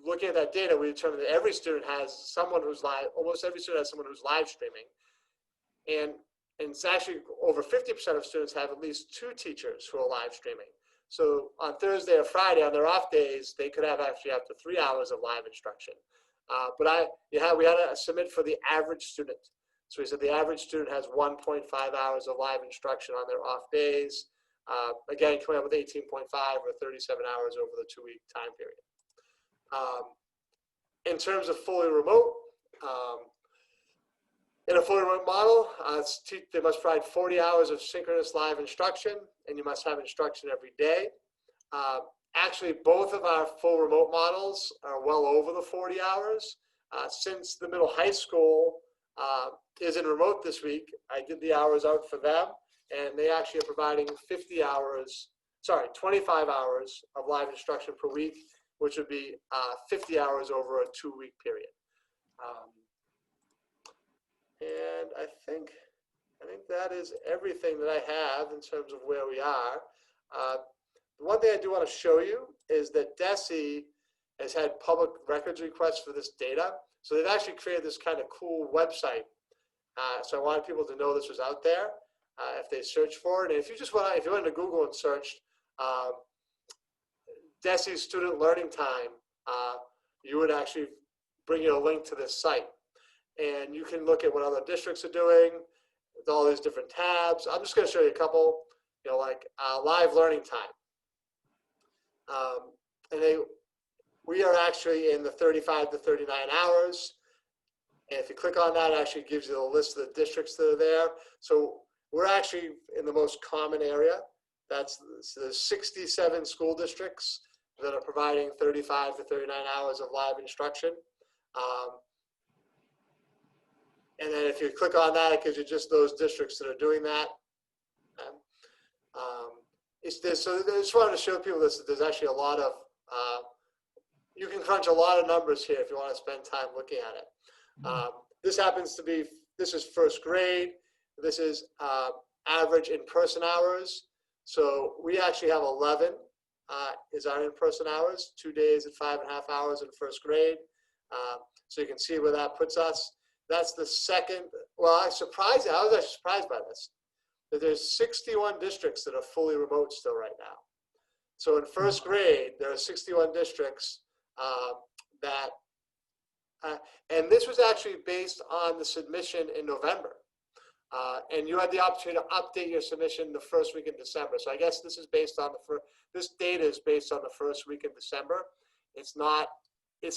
looking at that data, we determined that every student has someone who's live, almost every student has someone who's live streaming. And it's actually over 50% of students have at least 2 teachers who are live streaming. So on Thursday or Friday, on their off days, they could have actually up to 3 hours of live instruction. But we had to submit for the average student. So we said the average student has 1.5 hours of live instruction on their off days. Again, coming up with 18.5 or 37 hours over the 2-week time period. In terms of fully remote, in a fully remote model, they must provide 40 hours of synchronous live instruction, and you must have instruction every day. Actually, both of our full remote models are well over the 40 hours. Since the middle high school is in remote this week, I did the hours out for them, and they actually are providing 25 hours of live instruction per week, which would be 50 hours over a 2-week period. And I think that is everything that I have in terms of where we are. The one thing I do want to show you is that DESE has had public records requests for this data. So they've actually created this kind of cool website. So I wanted people to know this was out there if they search for it. And if you went to Google and searched DESE student learning time, you would actually bring you a link to this site. And you can look at what other districts are doing with all these different tabs. I'm just going to show you a couple, like live learning time. We are actually in the 35 to 39 hours. And if you click on that, it actually gives you the list of the districts that are there. So we're actually in the most common area. That's the 67 school districts that are providing 35 to 39 hours of live instruction. And then if you click on that, it gives you just those districts that are doing that. So I just wanted to show people this, that there's actually a lot of, you can crunch a lot of numbers here if you want to spend time looking at it. This happens to be, this is first grade. This is average in-person hours. So we actually have 11 is our in-person hours, 2 days at 5.5 hours in first grade. So you can see where that puts us. That's the second, well, I was actually surprised by this, that there's 61 districts that are fully remote still right now. So in first grade, there are 61 districts and this was actually based on the submission in November. And you had the opportunity to update your submission the first week in December. So I guess this is based on this data is based on the first week in December. This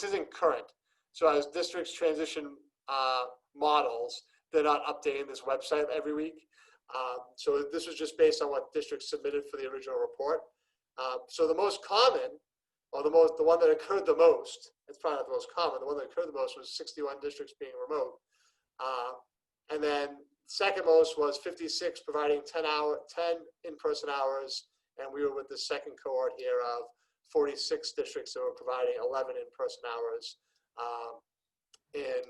isn't current. So as districts transition models, they're not updating this website every week. So this was just based on what districts submitted for the original report. So the most common, or the one that occurred the most, it's probably not the most common, the one that occurred the most was 61 districts being remote. And then second most was 56 providing 10 in-person hours, and we were with the second cohort here of 46 districts that were providing 11 in-person hours in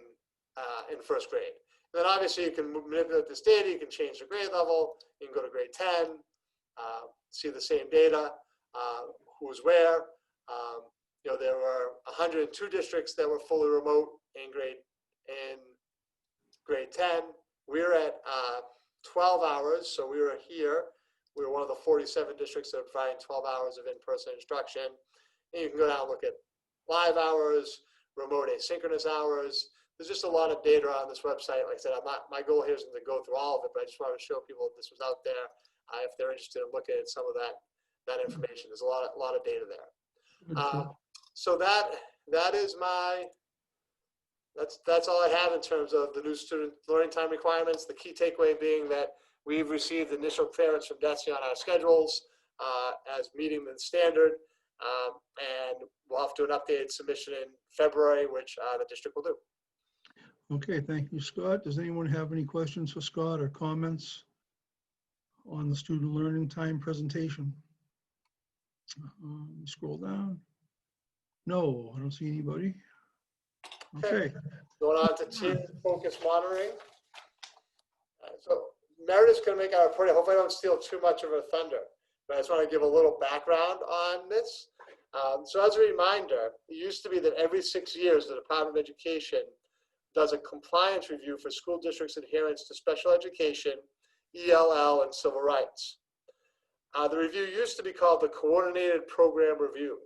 first grade. Then obviously you can manipulate this data. You can change the grade level. You can go to grade 10, see the same data, who's where. There were 102 districts that were fully remote in grade 10. We were at 12 hours, so we were here. We were one of the 47 districts that are providing 12 hours of in-person instruction. And you can go down and look at live hours, remote asynchronous hours. There's just a lot of data on this website. Like I said, my goal here isn't to go through all of it, but I just wanted to show people that this was out there if they're interested in looking at some of that information. There's a lot of data there. So that is that's all I have in terms of the new student learning time requirements. The key takeaway being that we've received initial clearance from DESE on our schedules as meeting the standard, and we'll have to do an updated submission in February, which the district will do. Okay, thank you, Scott. Does anyone have any questions for Scott or comments on the student learning time presentation? Scroll down. No, I don't see anybody. Okay. Going on to tiered focus monitoring. So Meredith's going to make our report. Hopefully I don't steal too much of her thunder, but I just want to give a little background on this. So as a reminder, it used to be that every 6 years, the Department of Education does a compliance review for school districts' adherence to special education, ELL, and civil rights. The review used to be called the Coordinated Program Review.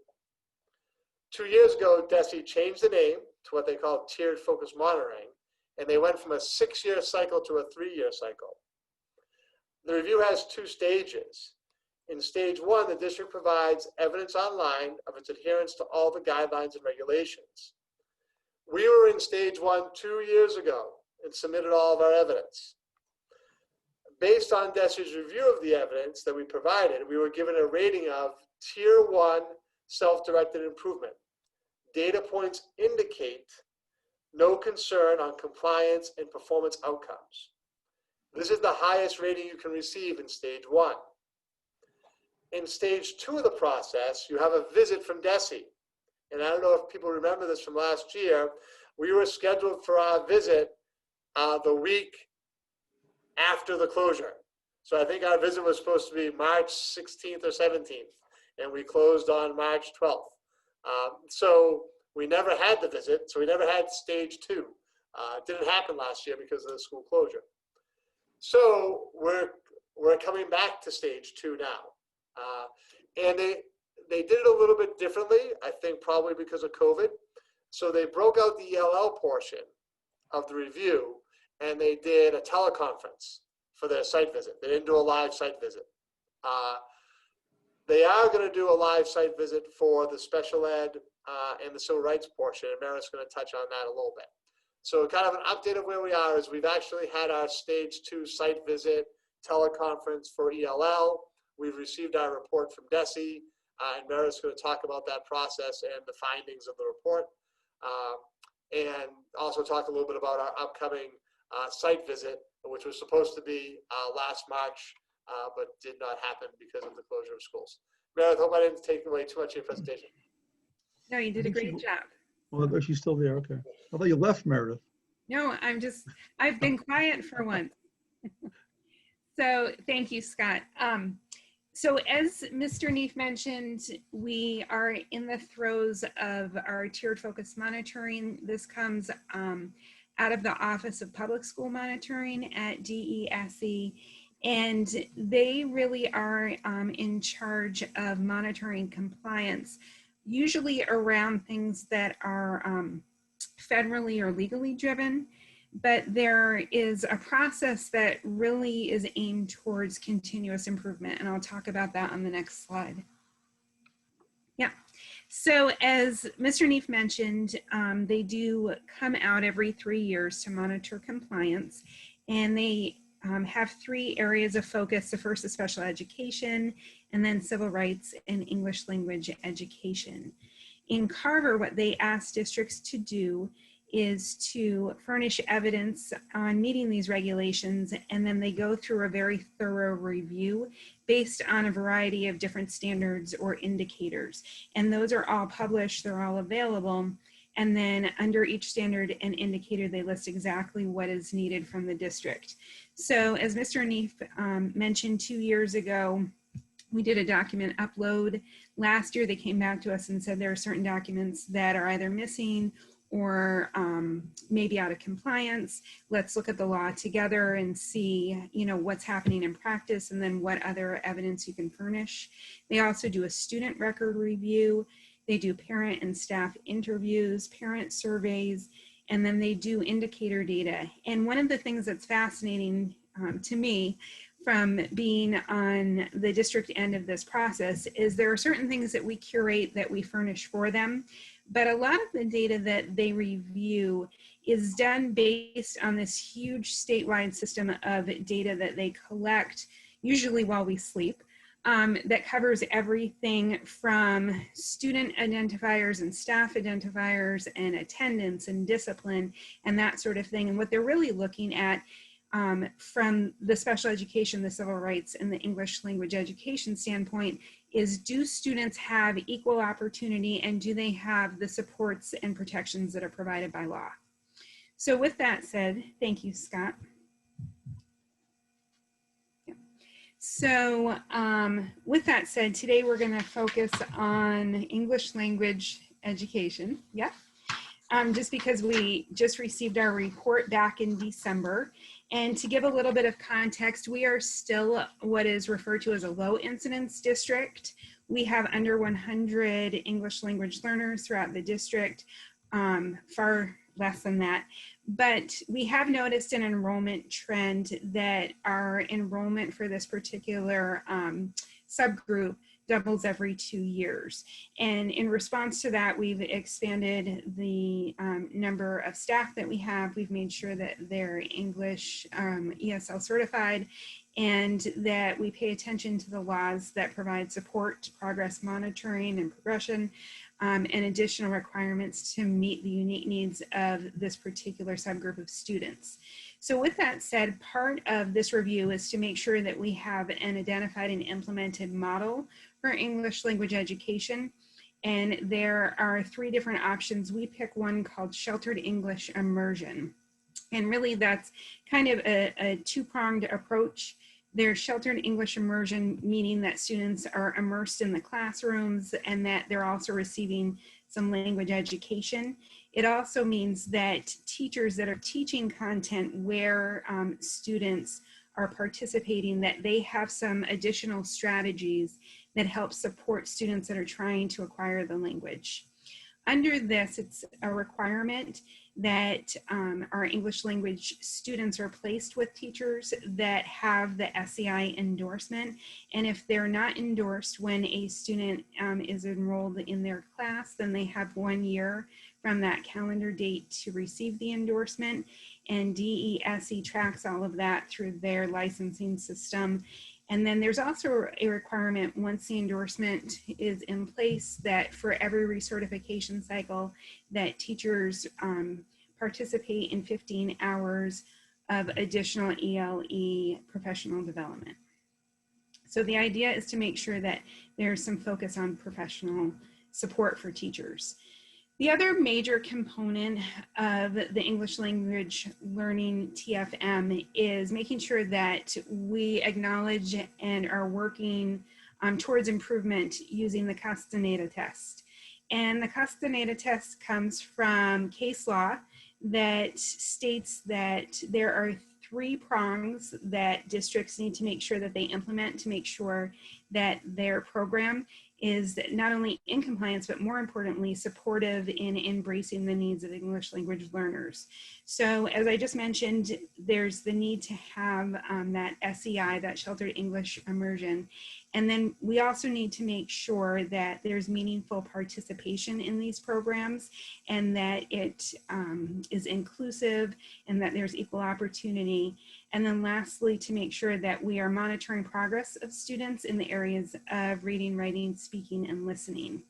2 years ago, DESE changed the name to what they call tiered focus monitoring, and they went from a 6-year cycle to a 3-year cycle. The review has 2 stages. In stage 1, the district provides evidence online of its adherence to all the guidelines and regulations. We were in stage 1 2 years ago and submitted all of our evidence. Based on DESE's review of the evidence that we provided, we were given a rating of Tier 1 self-directed improvement. Data points indicate no concern on compliance and performance outcomes. This is the highest rating you can receive in stage 1. In stage 2 of the process, you have a visit from DESE. And I don't know if people remember this from last year. We were scheduled for our visit the week after the closure. So I think our visit was supposed to be March 16th or 17th, and we closed on March 12th. So we never had the visit, so we never had stage 2. It didn't happen last year because of the school closure. So we're coming back to stage 2 now. And they did it a little bit differently, I think probably because of COVID. So they broke out the ELL portion of the review, and they did a teleconference for their site visit. They didn't do a live site visit. They are going to do a live site visit for the special ed and the civil rights portion, and Meredith's going to touch on that a little bit. So kind of an update of where we are is we've actually had our stage 2 site visit teleconference for ELL. We've received our report from DESE, and Meredith's going to talk about that process and the findings of the report, and also talk a little bit about our upcoming site visit, which was supposed to be last March, but did not happen because of the closure of schools. Meredith, hope I didn't take away too much of your presentation. No, you did a great job. Well, oh, she's still there. Okay. I thought you left, Meredith. No, I've been quiet for once. So thank you, Scott. So as Mr. Neef mentioned, we are in the throes of our tiered focus monitoring. This comes out of the Office of Public School Monitoring at DESE, and they really are in charge of monitoring compliance, usually around things that are federally or legally driven. But there is a process that really is aimed towards continuous improvement, and I'll talk about that on the next slide. Yeah, so as Mr. Neef mentioned, they do come out every 3 years to monitor compliance, and they have 3 areas of focus. The first is special education, and then civil rights and English language education. In Carver, what they ask districts to do is to furnish evidence on meeting these regulations, and then they go through a very thorough review based on a variety of different standards or indicators. And those are all published, they're all available. And then under each standard and indicator, they list exactly what is needed from the district. So as Mr. Neef mentioned 2 years ago, we did a document upload. Last year, they came back to us and said there are certain documents that are either missing or maybe out of compliance. Let's look at the law together and see, what's happening in practice and then what other evidence you can furnish. They also do a student record review. They do parent and staff interviews, parent surveys, and then they do indicator data. And one of the things that's fascinating to me from being on the district end of this process is there are certain things that we curate that we furnish for them, but a lot of the data that they review is done based on this huge statewide system of data that they collect, usually while we sleep, that covers everything from student identifiers and staff identifiers and attendance and discipline and that sort of thing. And what they're really looking at from the special education, the civil rights, and the English language education standpoint is, do students have equal opportunity and do they have the supports and protections that are provided by law? So with that said, thank you, Scott. So with that said, today we're going to focus on English language education. Yeah. Just because we just received our report back in December. And to give a little bit of context, we are still what is referred to as a low incidence district. We have under 100 English language learners throughout the district, far less than that. But we have noticed an enrollment trend that our enrollment for this particular subgroup doubles every 2 years. And in response to that, we've expanded the number of staff that we have. We've made sure that they're English ESL certified and that we pay attention to the laws that provide support, progress monitoring and progression, and additional requirements to meet the unique needs of this particular subgroup of students. So with that said, part of this review is to make sure that we have an identified and implemented model for English language education. And there are 3 different options. We pick one called sheltered English immersion. And really that's kind of a 2-pronged approach. There's sheltered English immersion, meaning that students are immersed in the classrooms and that they're also receiving some language education. It also means that teachers that are teaching content where students are participating, that they have some additional strategies that help support students that are trying to acquire the language. Under this, it's a requirement that our English language students are placed with teachers that have the SEI endorsement. And if they're not endorsed when a student is enrolled in their class, then they have 1 year from that calendar date to receive the endorsement. And DESE tracks all of that through their licensing system. And then there's also a requirement once the endorsement is in place that for every recertification cycle that teachers participate in 15 hours of additional ELE professional development. So the idea is to make sure that there's some focus on professional support for teachers. The other major component of the English language learning TFM is making sure that we acknowledge and are working towards improvement using the Castañeda Test. And the Castañeda Test comes from case law that states that there are 3 prongs that districts need to make sure that they implement to make sure that their program is not only in compliance, but more importantly, supportive in embracing the needs of English language learners. So as I just mentioned, there's the need to have that SEI, that sheltered English immersion. And then we also need to make sure that there's meaningful participation in these programs and that it is inclusive and that there's equal opportunity. And then lastly, to make sure that we are monitoring progress of students in the areas of reading, writing, speaking, and listening.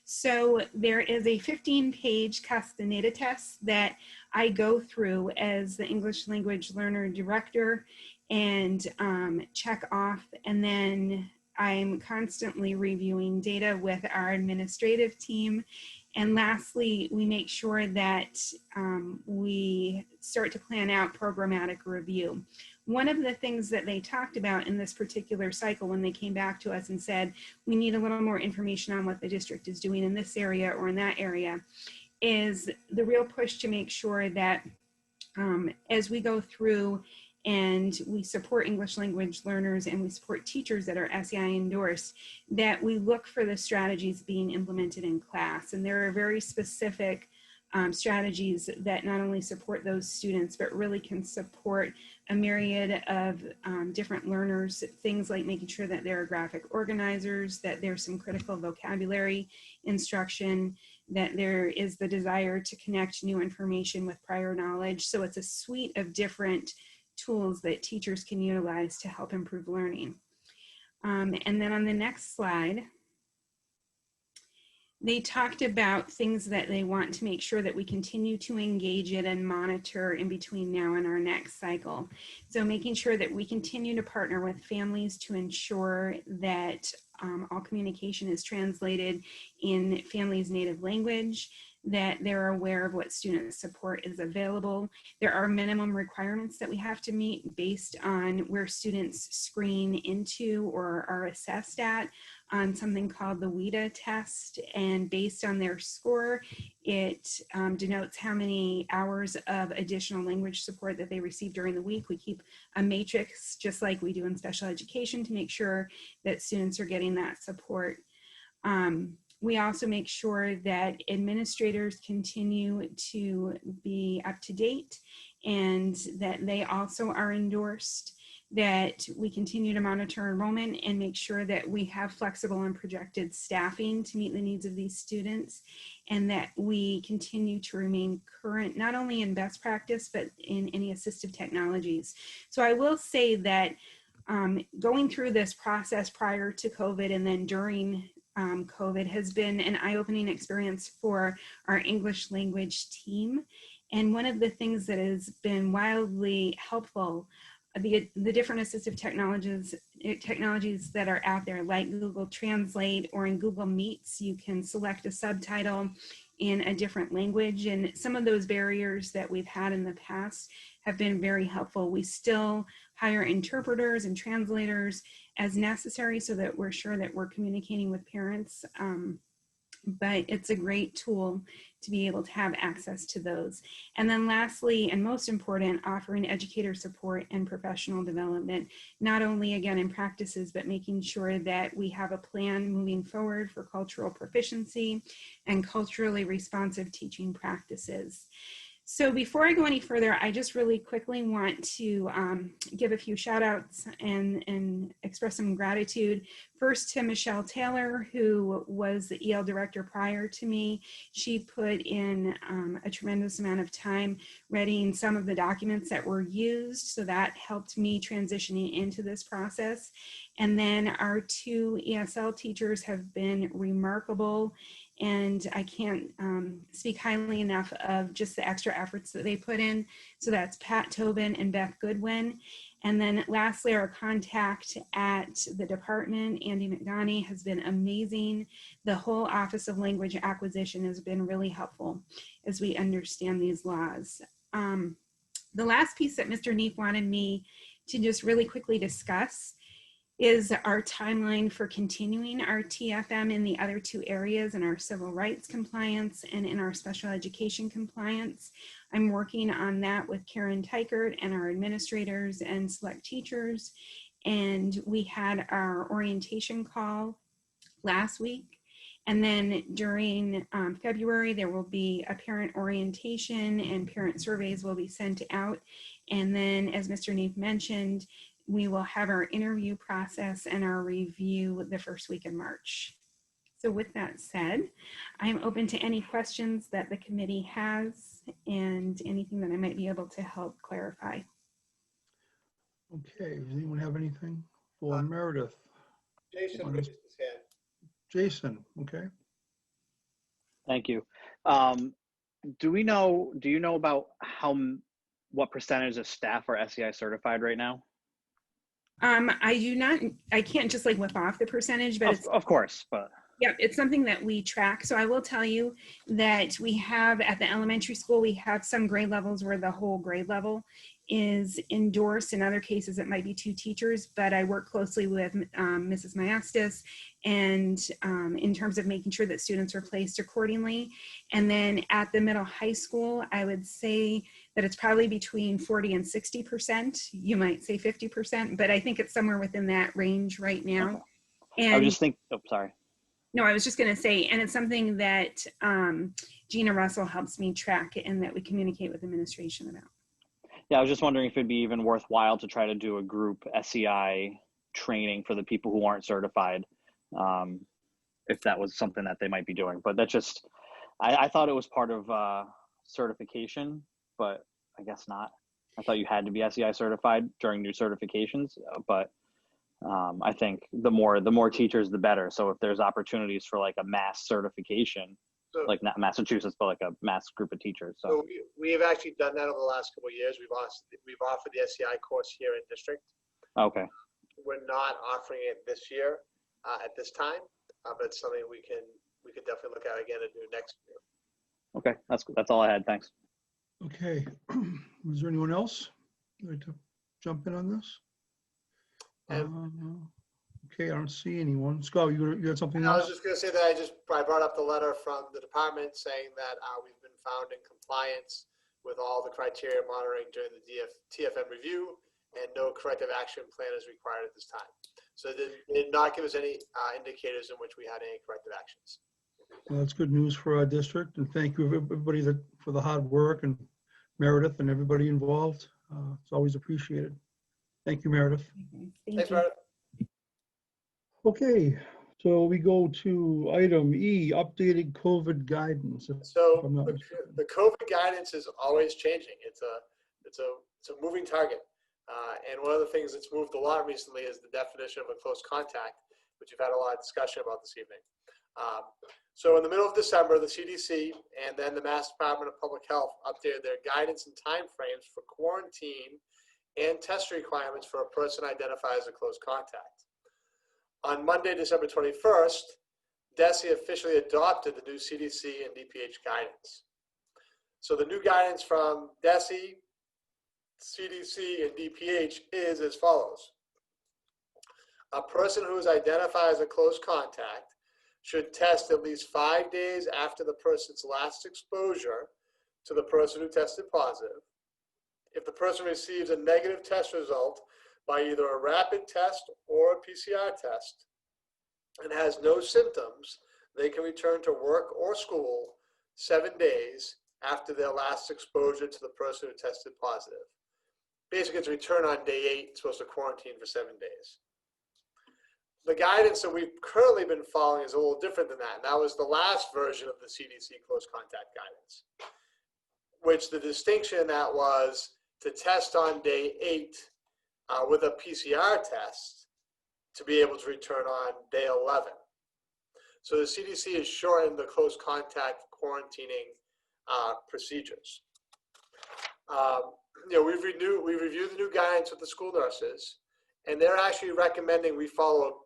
So there is a 15-page Castañeda test that I go through as the English language learner director and check off, and then I'm constantly reviewing data with our administrative team And lastly, we make sure that we start to plan out programmatic review. One of the things that they talked about in this particular cycle when they came back to us and said, we need a little more information on what the district is doing in this area or in that area, is the real push to make sure that as we go through and we support English language learners and we support teachers that are SEI endorsed, that we look for the strategies being implemented in class. And there are very specific strategies that not only support those students, but really can support a myriad of different learners, things like making sure that there are graphic organizers, that there's some critical vocabulary instruction, that there is the desire to connect new information with prior knowledge. So it's a suite of different tools that teachers can utilize to help improve learning. And then on the next slide, they talked about things that they want to make sure that we continue to engage in and monitor in between now and our next cycle. So making sure that we continue to partner with families to ensure that all communication is translated in families' native language, that they're aware of what student support is available. There are minimum requirements that we have to meet based on where students screen into or are assessed at on something called the WIDA test. And based on their score, it denotes how many hours of additional language support that they receive during the week. We keep a matrix, just like we do in special education, to make sure that students are getting that support. We also make sure that administrators continue to be up to date and that they also are endorsed, that we continue to monitor enrollment and make sure that we have flexible and projected staffing to meet the needs of these students, and that we continue to remain current, not only in best practice, but in any assistive technologies. So I will say that going through this process prior to COVID and then during COVID has been an eye-opening experience for our English language team. And one of the things that has been wildly helpful, the different assistive technologies that are out there, like Google Translate, or in Google Meets, you can select a subtitle in a different language. And some of those barriers that we've had in the past have been very helpful. We still hire interpreters and translators as necessary so that we're sure that we're communicating with parents. But it's a great tool to be able to have access to those. And then lastly, and most important, offering educator support and professional development, not only again in practices, but making sure that we have a plan moving forward for cultural proficiency and culturally responsive teaching practices. So before I go any further, I just really quickly want to give a few shout outs and express some gratitude. First to Michelle Taylor, who was the EL director prior to me. She put in a tremendous amount of time readying some of the documents that were used. So that helped me transitioning into this process. And then our two ESL teachers have been remarkable. And I can't speak highly enough of just the extra efforts that they put in. So that's Pat Tobin and Beth Goodwin. And then lastly, our contact at the department, Andy McDonough, has been amazing. The whole Office of Language Acquisition has been really helpful as we understand these laws. The last piece that Mr. Neef wanted me to just really quickly discuss is our timeline for continuing our TFM in the other two areas, in our civil rights compliance and in our special education compliance. I'm working on that with Karen Teichert and our administrators and select teachers. And we had our orientation call last week. And then during February, there will be a parent orientation and parent surveys will be sent out. And then, as Mr. Neef mentioned, we will have our interview process and our review the first week in March. So with that said, I'm open to any questions that the committee has and anything that I might be able to help clarify. Okay, does anyone have anything for Meredith? Jason raised his hand. Jason, okay. Thank you. Do you know about what percentage of staff are SEI certified right now? I do not, I can't just like whip off the percentage, but it's Of course, but Yeah, it's something that we track. So I will tell you that we have at the elementary school, we have some grade levels where the whole grade level is endorsed. In other cases, it might be 2 teachers, but I work closely with Mrs. Maestas and in terms of making sure that students are placed accordingly. And then at the middle high school, I would say that it's probably between 40 and 60%. You might say 50%, but I think it's somewhere within that range right now. Okay. And I was just thinking, oh, sorry. no, I was just going to say, and it's something that Gina Russell helps me track and that we communicate with administration about. Yeah, I was just wondering if it'd be even worthwhile to try to do a group SEI training for the people who aren't certified, if that was something that they might be doing. But that's just, I thought it was part of certification, but I guess not. I thought you had to be SEI certified during new certifications, but I think the more teachers, the better. So if there's opportunities for like a mass certification, like not Massachusetts, but like a mass group of teachers. So we have actually done that over the last couple of years. We've offered the SEI course here in district. Okay. We're not offering it this year at this time, but it's something we could definitely look at again and do next year. Okay, that's all I had. Thanks. Okay. Is there anyone else who'd like to jump in on this? Okay, I don't see anyone. Scott, you had something I was else? just going to say that I brought up the letter from the department saying that we've been found in compliance with all the criteria monitoring during the TFN review, and no corrective action plan is required at this time. So they did not give us any indicators in which we had any corrective actions. Well, that's good news for our district, and thank you everybody for the hard work, and Meredith and everybody involved. It's always appreciated. Thank you, Meredith. Thanks, Meredith. Okay, so we go to item E, updated COVID guidance. So I'm not the COVID guidance is always changing. It's a moving target. And one of the things that's moved a lot recently is the definition of a close contact, which you've had a lot of discussion about this evening. So in the middle of December, the CDC and then the Mass Department of Public Health updated their guidance and timeframes for quarantine and test requirements for a person identified as a close contact. On Monday, December 21st, DESE officially adopted the new CDC and DPH guidance. So the new guidance from DESE, CDC, and DPH is as follows. A person who is identified as a close contact should test at least 5 days after the person's last exposure to the person who tested positive. If the person receives a negative test result by either a rapid test or a PCR test and has no symptoms, they can return to work or school 7 days after their last exposure to the person who tested positive. Basically, it's a return on day 8, it's supposed to quarantine for 7 days. The guidance that we've currently been following is a little different than that. And that was the last version of the CDC close contact guidance, which the distinction in that was to test on day 8 with a PCR test to be able to return on day 11. So the CDC has shortened the close contact quarantining procedures. We've reviewed the new guidance with the school nurses, and they're actually recommending we follow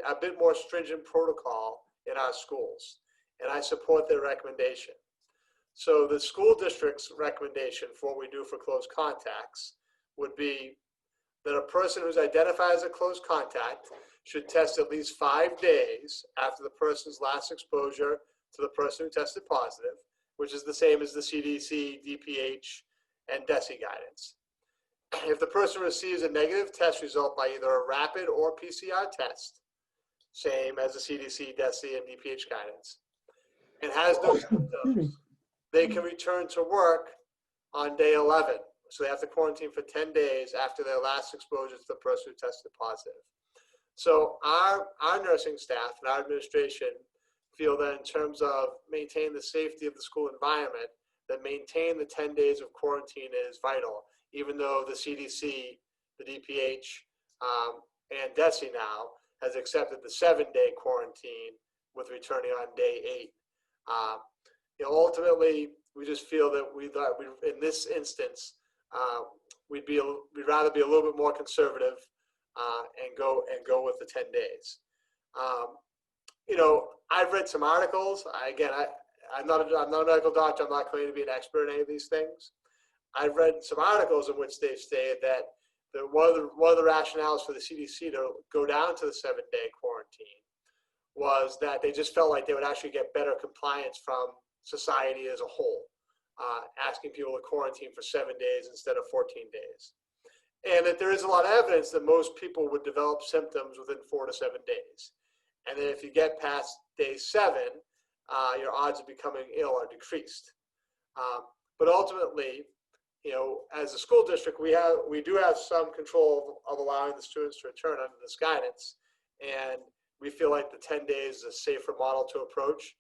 a bit more stringent protocol in our schools, and I support their recommendation. So the school district's recommendation for what we do for close contacts would be that a person who's identified as a close contact should test at least 5 days after the person's last exposure to the person who tested positive, which is the same as the CDC, DPH, and DESE guidance. If the person receives a negative test result by either a rapid or PCR test, same as the CDC, DESE, and DPH guidance, and has no symptoms, they can return to work on day 11. So they have to quarantine for 10 days after their last exposure to the person who tested positive. So our nursing staff and our administration feel that in terms of maintaining the safety of the school environment, that maintaining the 10 days of quarantine is vital, even though the CDC, the DPH, and DESE now has accepted the 7-day quarantine with returning on day 8. Ultimately, we just feel that in this instance, we'd rather be a little bit more conservative and go with the 10 days. I've read some articles. I'm not a medical doctor. I'm not claiming to be an expert in any of these things. I've read some articles in which they've stated that one of the rationales for the CDC to go down to the 7-day quarantine was that they just felt like they would actually get better compliance from society as a whole, asking people to quarantine for 7 days instead of 14 days. And that there is a lot of evidence that most people would develop symptoms within 4 to 7 days. And then if you get past day 7, your odds of becoming ill are decreased. But ultimately, as a school district, we do have some control of allowing the students to return under this guidance. And we feel like the 10 days is a safer model to approach.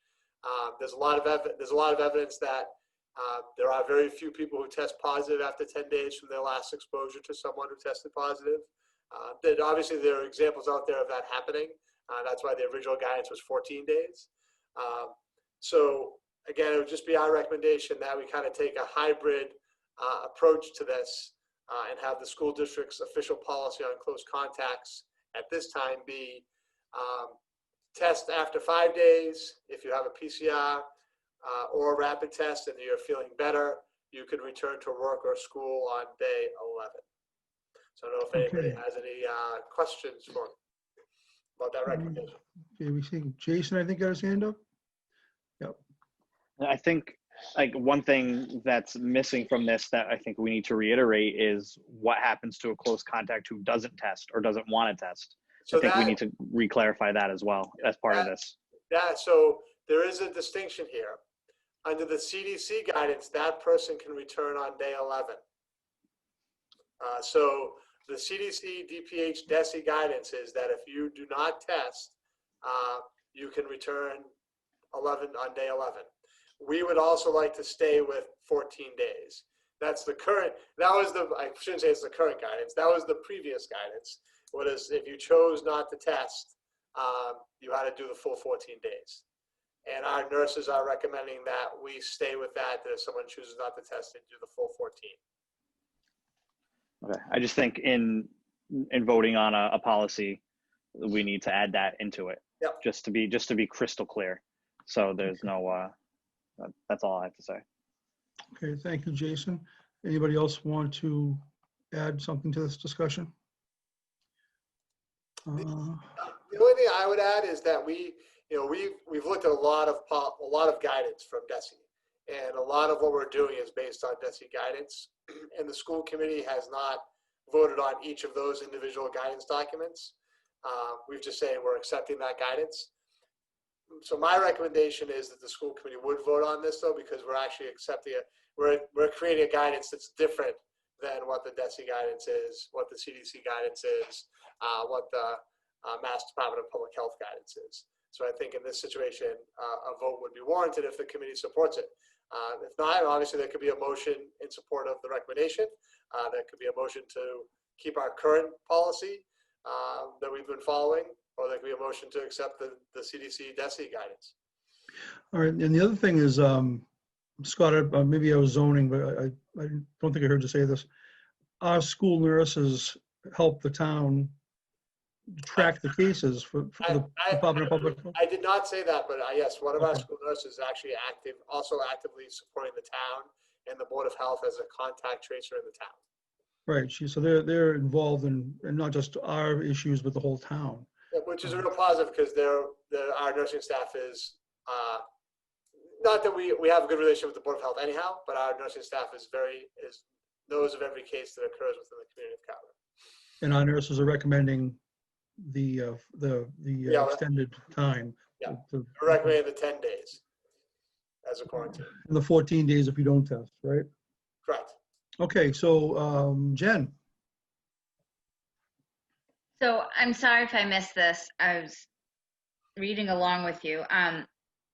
There's a lot of evidence that there are very few people who test positive after 10 days from their last exposure to someone who tested positive. That obviously there are examples out there of that happening. That's why the original guidance was 14 days. So again, it would just be our recommendation that we kind of take a hybrid approach to this and have the school district's official policy on close contacts at this time be test after 5 days. If you have a PCR or a rapid test and you're feeling better, you could return to work or school on day 11. So I don't know if anybody has any questions for me about that recommendation. Okay, we see Jason, I think, got his hand up. Yep. I think like one thing that's missing from this that I think we need to reiterate is what happens to a close contact who doesn't test or doesn't want to test. So I think we need to re-clarify that as well as part of this. So there is a distinction here. Under the CDC guidance, that person can return on day 11. So the CDC, DPH, DESI guidance is that if you do not test, you can return on day 11. We would also like to stay with 14 days. That's the current, I shouldn't say it's the current guidance. That was the previous guidance. What is, if you chose not to test, you had to do the full 14 days. And our nurses are recommending that we stay with that if someone chooses not to test, they do the full 14. Okay, I just think in voting on a policy, we need to add that into it. Yep. Just to be crystal clear. So there's no, that's all I have to say. Okay, thank you, Jason. Anybody else want to add something to this discussion? The only thing I would add is that we've looked at a lot of guidance from DESI, and a lot of what we're doing is based on DESI guidance, and the school committee has not voted on each of those individual guidance documents. We've just saying we're accepting that guidance. So my recommendation is that the school committee would vote on this though, because we're actually accepting it. We're creating a guidance that's different than what the DESI guidance is, what the CDC guidance is, what the Mass Department of Public Health guidance is. So I think in this situation, a vote would be warranted if the committee supports it. If not, obviously there could be a motion in support of the recommendation. There could be a motion to keep our current policy that we've been following, or there could be a motion to accept the CDC DESI guidance. All right, and the other thing is, Scott, maybe I was zoning, but I don't think I heard you say this. Our school nurses help the town track the cases for the Department of Public Health. I did not say that, but yes, one of our school nurses is actually also actively supporting the town and the Board of Health as a contact tracer in the town. Right, so they're involved in not just our issues, but the whole town. Which is a real positive because our nursing staff is, not that we have a good relationship with the Board of Health anyhow, but our nursing staff knows of every case that occurs within the community of Carver. And our nurses are recommending the extended time. Yeah, we're recommending the 10 days as a quarantine. And the 14 days if you don't test, right? Correct. Okay, so Jen. So I'm sorry if I missed this. I was reading along with you.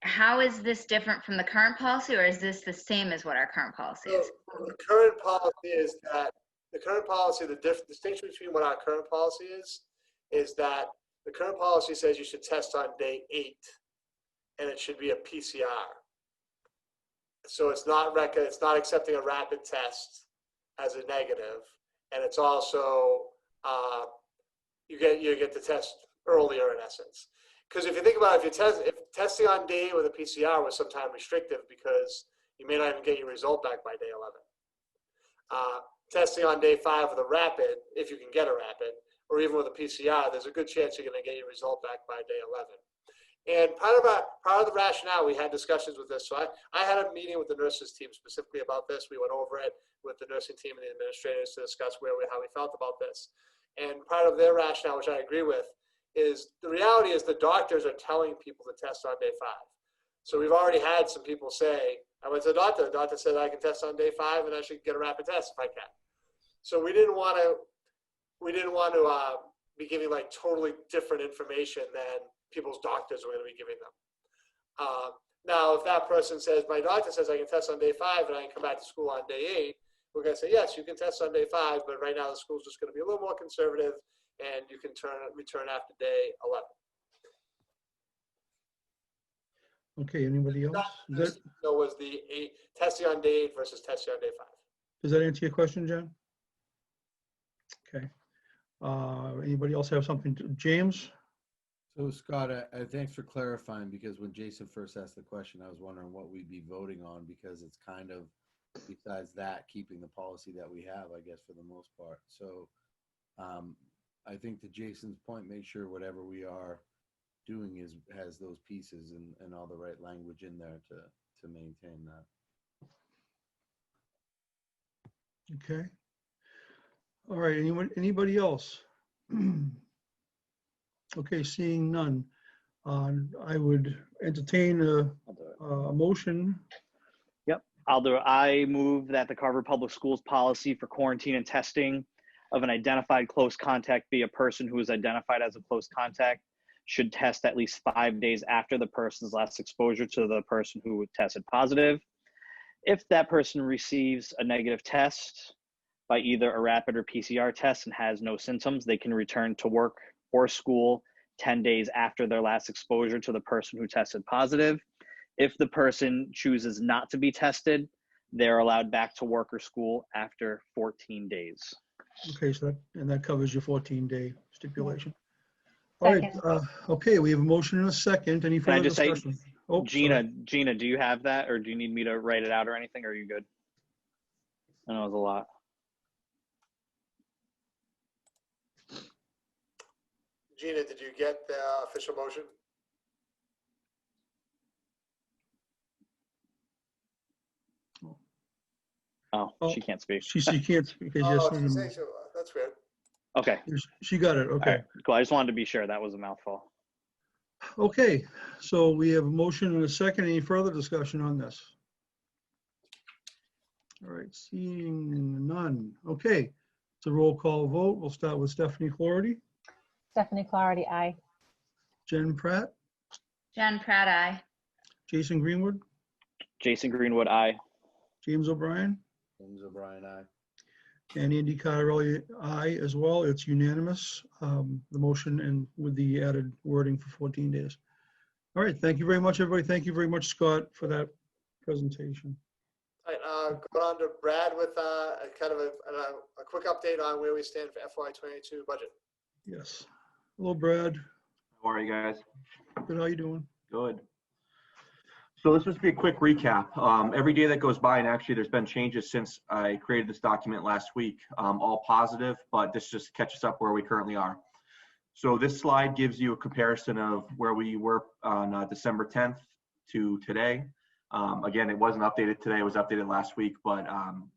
How is this different from the current policy, or is this the same as what our current policy is? So the current policy is that the distinction between what our current policy is that the current policy says you should test on day 8, and it should be a PCR. So it's not accepting a rapid test as a negative, and it's also you get the test earlier in essence. Because if you think about it, if testing on day 8 with a PCR was sometime restrictive because you may not even get your result back by day 11. Testing on day 5 with a rapid, if you can get a rapid, or even with a PCR, there's a good chance you're going to get your result back by day 11. And part of the rationale, we had discussions with this. So I had a meeting with the nurses team specifically about this. We went over it with the nursing team and the administrators to discuss how we felt about this. And part of their rationale, which I agree with, is the reality is the doctors are telling people to test on day 5. So we've already had some people say, I went to the doctor said I can test on day 5 and I should get a rapid test if I can. So we didn't want to be giving like totally different information than people's doctors were going to be giving them. Now, if that person says, my doctor says I can test on day 5 and I can come back to school on day 8, we're going to say, yes, you can test on day 5, but right now the school's just going to be a little more conservative and you can return after day 11. Okay, anybody else? Was the testing on day 8 versus testing on day 5. Does that answer your question, Jen? Okay. Anybody else have something? James? So Scott, thanks for clarifying, because when Jason first asked the question, I was wondering what we'd be voting on, because it's kind of, besides that, keeping the policy that we have, I guess, for the most part. So I think to Jason's point, make sure whatever we are doing has those pieces and all the right language in there to maintain that. Okay. All right, anybody else? Okay, seeing none. I would entertain a motion. Yep, I'll do it. I move that the Carver Public Schools policy for quarantine and testing of an identified close contact be a person who is identified as a close contact should test at least 5 days after the person's last exposure to the person who tested positive. If that person receives a negative test by either a rapid or PCR test and has no symptoms, they can return to work or school 10 days after their last exposure to the person who tested positive. If the person chooses not to be tested, they're allowed back to work or school after 14 days. Okay, so that covers your 14-day stipulation. All right, okay, we have a motion and a second. Any further discussion? Oh, Gina, do you have that, or do you need me to write it out or anything, or are you good? I know it was a lot. Gina, did you get the official motion? Oh, she can't speak. She can't speak. That's weird. Okay. She got it, okay. All right, cool. I just wanted to be sure that was a mouthful. Okay, so we have a motion and a second. Any further discussion on this? All right, seeing none. Okay, it's a roll call vote. We'll start with Stephanie Clarity. Stephanie Clarity, aye. Jen Pratt. Jen Pratt, aye. Jason Greenwood. Jason Greenwood, aye. James O'Brien. James O'Brien, aye. And Andy Cottarelli, aye as well. It's unanimous, the motion, and with the added wording for 14 days. All right, thank you very much, everybody. Thank you very much, Scott, for that presentation. All right, going on to Brad with a kind of a quick update on where we stand for FY22 budget. Yes. Hello, Brad. How are you guys? Good, how you doing? Good. So this will just be a quick recap. Every day that goes by, and actually there's been changes since I created this document last week, all positive, but this just catches up where we currently are. So this slide gives you a comparison of where we were on December 10th to today. Again, it wasn't updated today, it was updated last week, but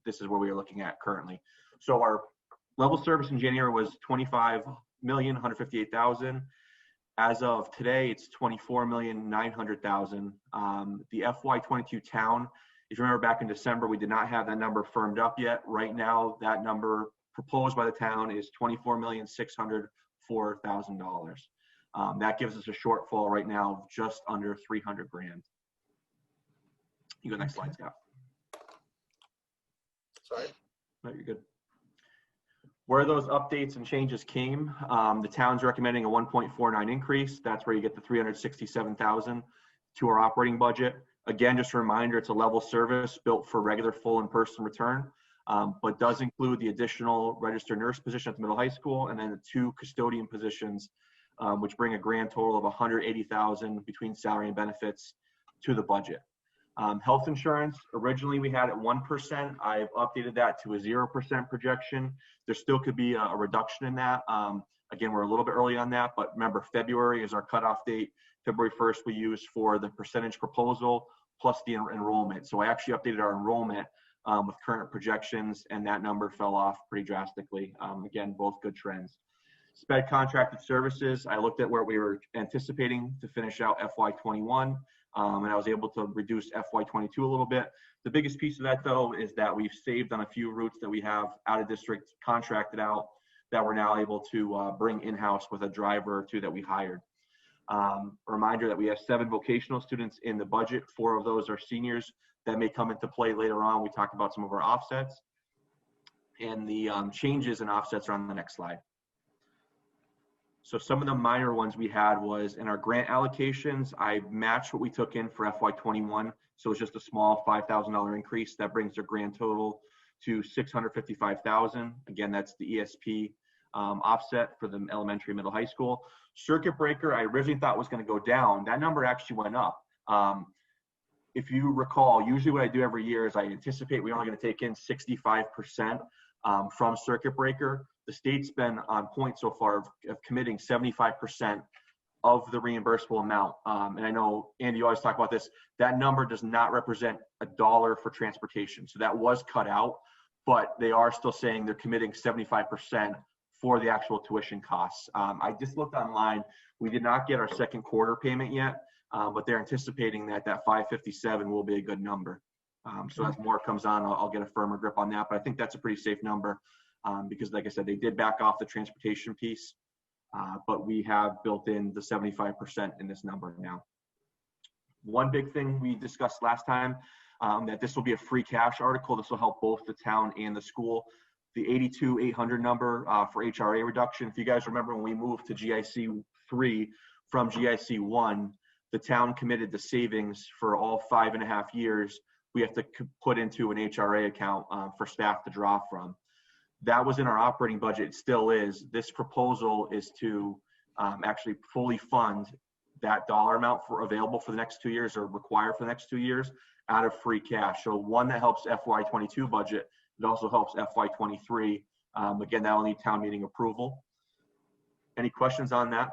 this is where we are looking at currently. So our level service in January was $25,158,000. As of today, it's $24,900,000. The FY22 town, if you remember back in December, we did not have that number firmed up yet. Right now, that number proposed by the town is $24,604,000. That gives us a shortfall right now of just under 300 grand. You go next slide, Scott. Sorry. No, you're good. Where those updates and changes came, the town's recommending a 1.49 increase. That's where you get the 367,000 to our operating budget. Again, just a reminder, it's a level service built for regular full in-person return, but does include the additional registered nurse position at the middle high school and then the 2 custodian positions which bring a grand total of $180,000 between salary and benefits to the budget. Health insurance, originally we had at 1%. I've updated that to a 0% projection. There still could be a reduction in that. Again, we're a little bit early on that, but remember, February is our cutoff date. February 1st we use for the percentage proposal plus the enrollment. So I actually updated our enrollment with current projections, and that number fell off pretty drastically. Again, both good trends. SPED contracted services, I looked at where we were anticipating to finish out FY21, and I was able to reduce FY22 a little bit. The biggest piece of that, though, is that we've saved on a few routes that we have out of district contracted out that we're now able to bring in-house with a driver or two that we hired. A reminder that we have 7 vocational students in the budget. 4 of those are seniors that may come into play later on. We talked about some of our offsets, and the changes in offsets are on the next slide. So some of the minor ones we had was in our grant allocations, I matched what we took in for FY21. So it's just a small $5,000 increase. That brings their grand total to $655,000. Again, that's the ESP offset for the elementary, middle, high school. Circuit breaker, I originally thought was going to go down. That number actually went up. If you recall, usually what I do every year is I anticipate we're only going to take in 65% from circuit breaker. The state's been on point so far of committing 75% of the reimbursable amount. And I know, Andy, you always talk about this. That number does not represent a dollar for transportation. So that was cut out, but they are still saying they're committing 75% for the actual tuition costs. I just looked online. We did not get our second quarter payment yet, but they're anticipating that that 557 will be a good number. So as more comes on, I'll get a firmer grip on that, but I think that's a pretty safe number because like I said, they did back off the transportation piece, but we have built in the 75% in this number now. One big thing we discussed last time, that this will be a free cash article. This will help both the town and the school. The 82,800 number for HRA reduction. If you guys remember when we moved to GIC 3 from GIC 1, the town committed the savings for all 5.5 years. We have to put into an HRA account for staff to draw from. That was in our operating budget, it still is. This proposal is to actually fully fund that dollar amount for available for the next 2 years or required for the next 2 years out of free cash. So one, that helps FY22 budget. It also helps FY23. Again, that will need town meeting approval. Any questions on that?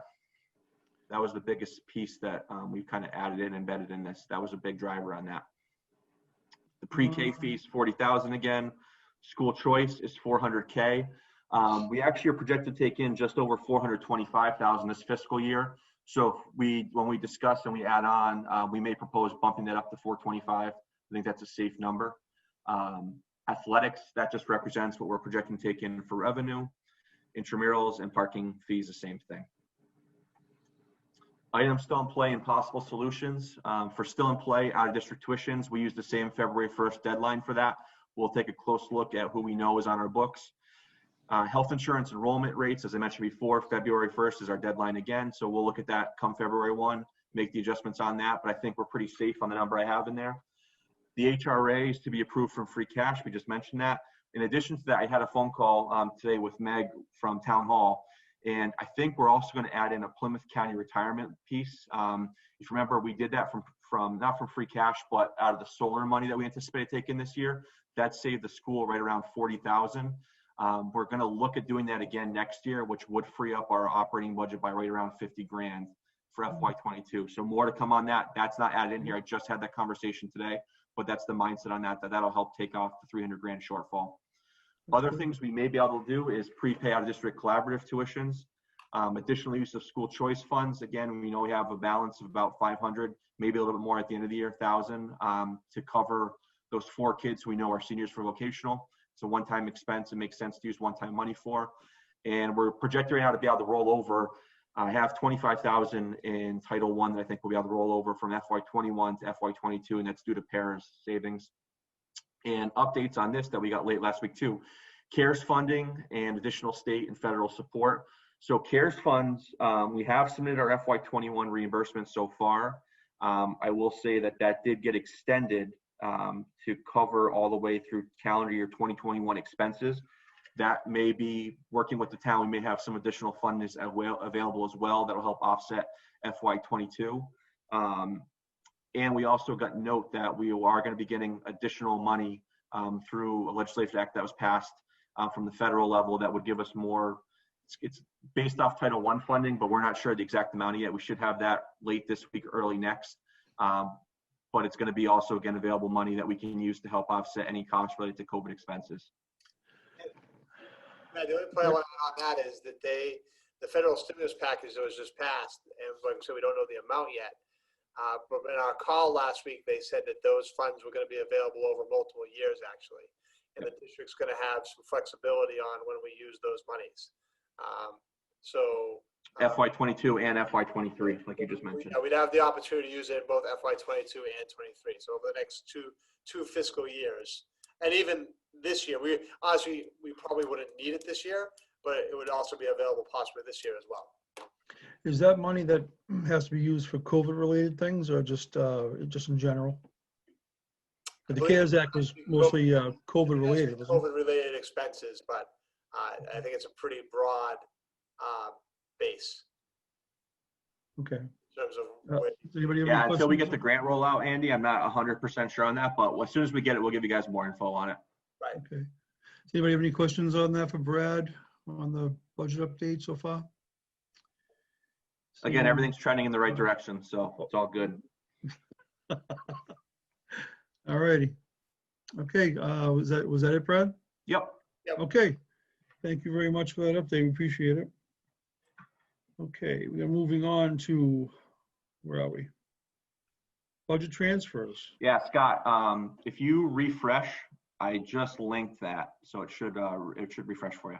That was the biggest piece that we kind of added in, embedded in this. That was a big driver on that. The pre-K fees, 40,000 again. School choice is 400K. We actually are projected to take in just over 425,000 this fiscal year. So when we discuss and we add on, we may propose bumping that up to 425. I think that's a safe number. Athletics, that just represents what we're projecting to take in for revenue. Intramurals and parking fees, the same thing. Items still in play and possible solutions. For still in play, out of district tuitions, we use the same February 1st deadline for that. We'll take a close look at who we know is on our books. Health insurance enrollment rates, as I mentioned before, February 1st is our deadline again. So we'll look at that come February 1, make the adjustments on that. But I think we're pretty safe on the number I have in there. The HRA is to be approved from free cash. We just mentioned that. In addition to that, I had a phone call today with Meg from Town Hall. And I think we're also going to add in a Plymouth County retirement piece. If you remember, we did that from not from free cash, but out of the solar money that we anticipate taking this year. That saved the school right around 40,000. We're going to look at doing that again next year, which would free up our operating budget by right around 50 grand for FY22. So more to come on that. That's not added in here. I just had that conversation today, but that's the mindset on that, that'll help take off the 300 grand shortfall. Other things we may be able to do is prepay out of district collaborative tuitions. Additional use of school choice funds. Again, we know we have a balance of about 500, maybe a little bit more at the end of the year, 1,000 to cover those 4 kids who we know are seniors for vocational. It's a one-time expense. It makes sense to use one-time money for. And we're projecting right now to be able to roll over. I have 25,000 in Title I that I think we'll be able to roll over from FY21 to FY22, and that's due to parents' savings. And updates on this that we got late last week too. CARES funding and additional state and federal support. So CARES funds, we have submitted our FY21 reimbursement so far. I will say that did get extended to cover all the way through calendar year 2021 expenses. that may be working with the town. We may have some additional funding available as well that will help offset FY22. And we also got note that we are going to be getting additional money through a legislative act that was passed from the federal level that would give us more. It's based off Title I funding, but we're not sure the exact amount yet. We should have that late this week, early next. But it's going to be also, again, available money that we can use to help offset any costs related to COVID expenses. The only point I want to add on that is that the federal stimulus package that was just passed, and like I said, we don't know the amount yet. But in our call last week, they said that those funds were going to be available over multiple years, actually. And the district's going to have some flexibility on when we use those monies. FY22 and FY23, like you just mentioned. Yeah, we'd have the opportunity to use it in both FY22 and 23. So over the next two fiscal years. And even this year, we probably wouldn't need it this year, but it would also be available possibly this year as well. Is that money that has to be used for COVID-related things, or just in general? The CARES Act was mostly COVID-related. COVID-related expenses, but I think it's a pretty broad base. Okay. In terms of until we get the grant rollout, Andy, I'm not 100% sure on that, but as soon as we get it, we'll give you guys more info on it. Right. Okay. Does anybody have any questions on that for Brad on the budget update so far? Again, everything's trending in the right direction, so it's all good. All righty. Okay. Was that it, Brad? Yep. Okay. Thank you very much for that update. We appreciate it. Okay, we are moving on to, where are we? Budget transfers. Yeah, Scott, if you refresh, I just linked that, so it should refresh for you.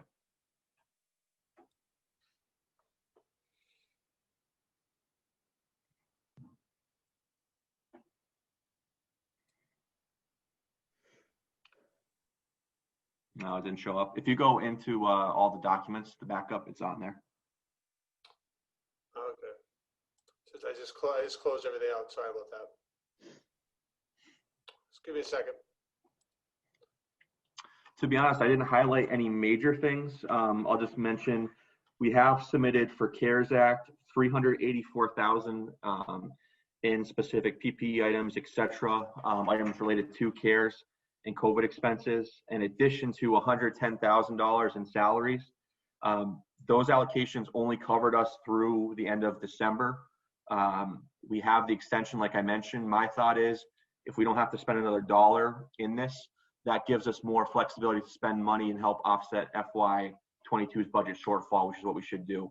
No, it didn't show up. If you go into all the documents, the backup, it's on there. Okay. Since I just closed everything out. Sorry about that. Just give me a second. To be honest, I didn't highlight any major things. I'll just mention we have submitted for CARES Act $384,000 in specific PPE items, etc., items related to CARES and COVID expenses, in addition to $110,000 in salaries. Those allocations only covered us through the end of December. We have the extension, like I mentioned. My thought is, if we don't have to spend another dollar in this, that gives us more flexibility to spend money and help offset FY22's budget shortfall, which is what we should do.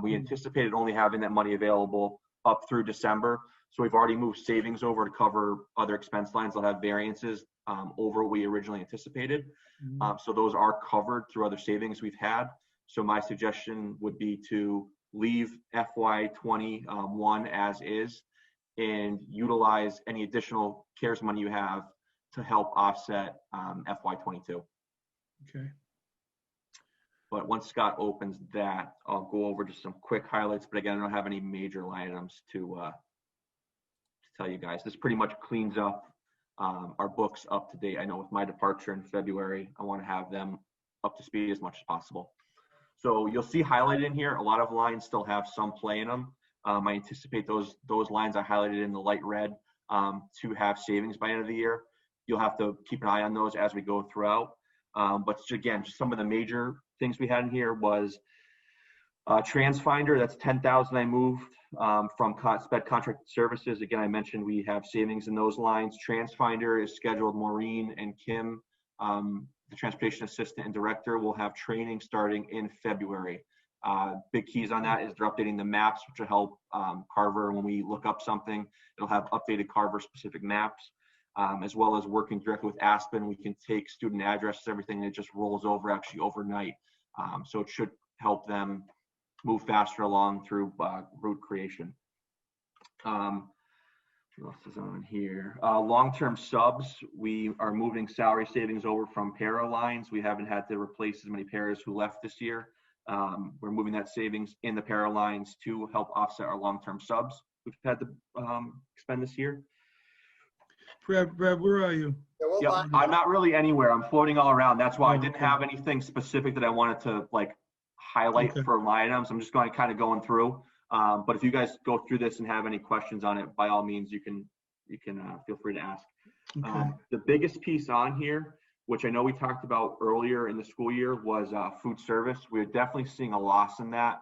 We anticipated only having that money available up through December, so we've already moved savings over to cover other expense lines that have variances over what we originally anticipated. So those are covered through other savings we've had. So my suggestion would be to leave FY21 as is and utilize any additional CARES money you have to help offset FY22. Okay. But once Scott opens that, I'll go over just some quick highlights. But again, I don't have any major line items to tell you guys. This pretty much cleans up our books up to date. I know with my departure in February, I want to have them up to speed as much as possible. So you'll see highlighted in here, a lot of lines still have some play in them. I anticipate those lines I highlighted in the light red to have savings by end of the year. You'll have to keep an eye on those as we go throughout. But again, just some of the major things we had in here was TransFinder, that's $10,000 I moved from SPED contracted services. Again, I mentioned we have savings in those lines. TransFinder is scheduled. Maureen and Kim, the transportation assistant and director, will have training starting in February. Big keys on that is they're updating the maps, which will help Carver. When we look up something, it'll have updated Carver specific maps, as well as working directly with Aspen. We can take student addresses, everything, and it just rolls over actually overnight. So it should help them move faster along through route creation. What else is on here? Long-term subs, we are moving salary savings over from para lines. We haven't had to replace as many paras who left this year. We're moving that savings in the para lines to help offset our long-term subs we've had to expend this year. Brad, where are you? Yeah, what Yep, line? I'm not really anywhere. I'm floating all around. That's why I Oh, didn't okay. have anything specific that I wanted to like highlight Okay. for line items. I'm just going kind of going through. But if you guys go through this and have any questions on it, by all means, you can feel free to ask. Okay. The biggest piece on here, which I know we talked about earlier in the school year, was food service. We're definitely seeing a loss in that.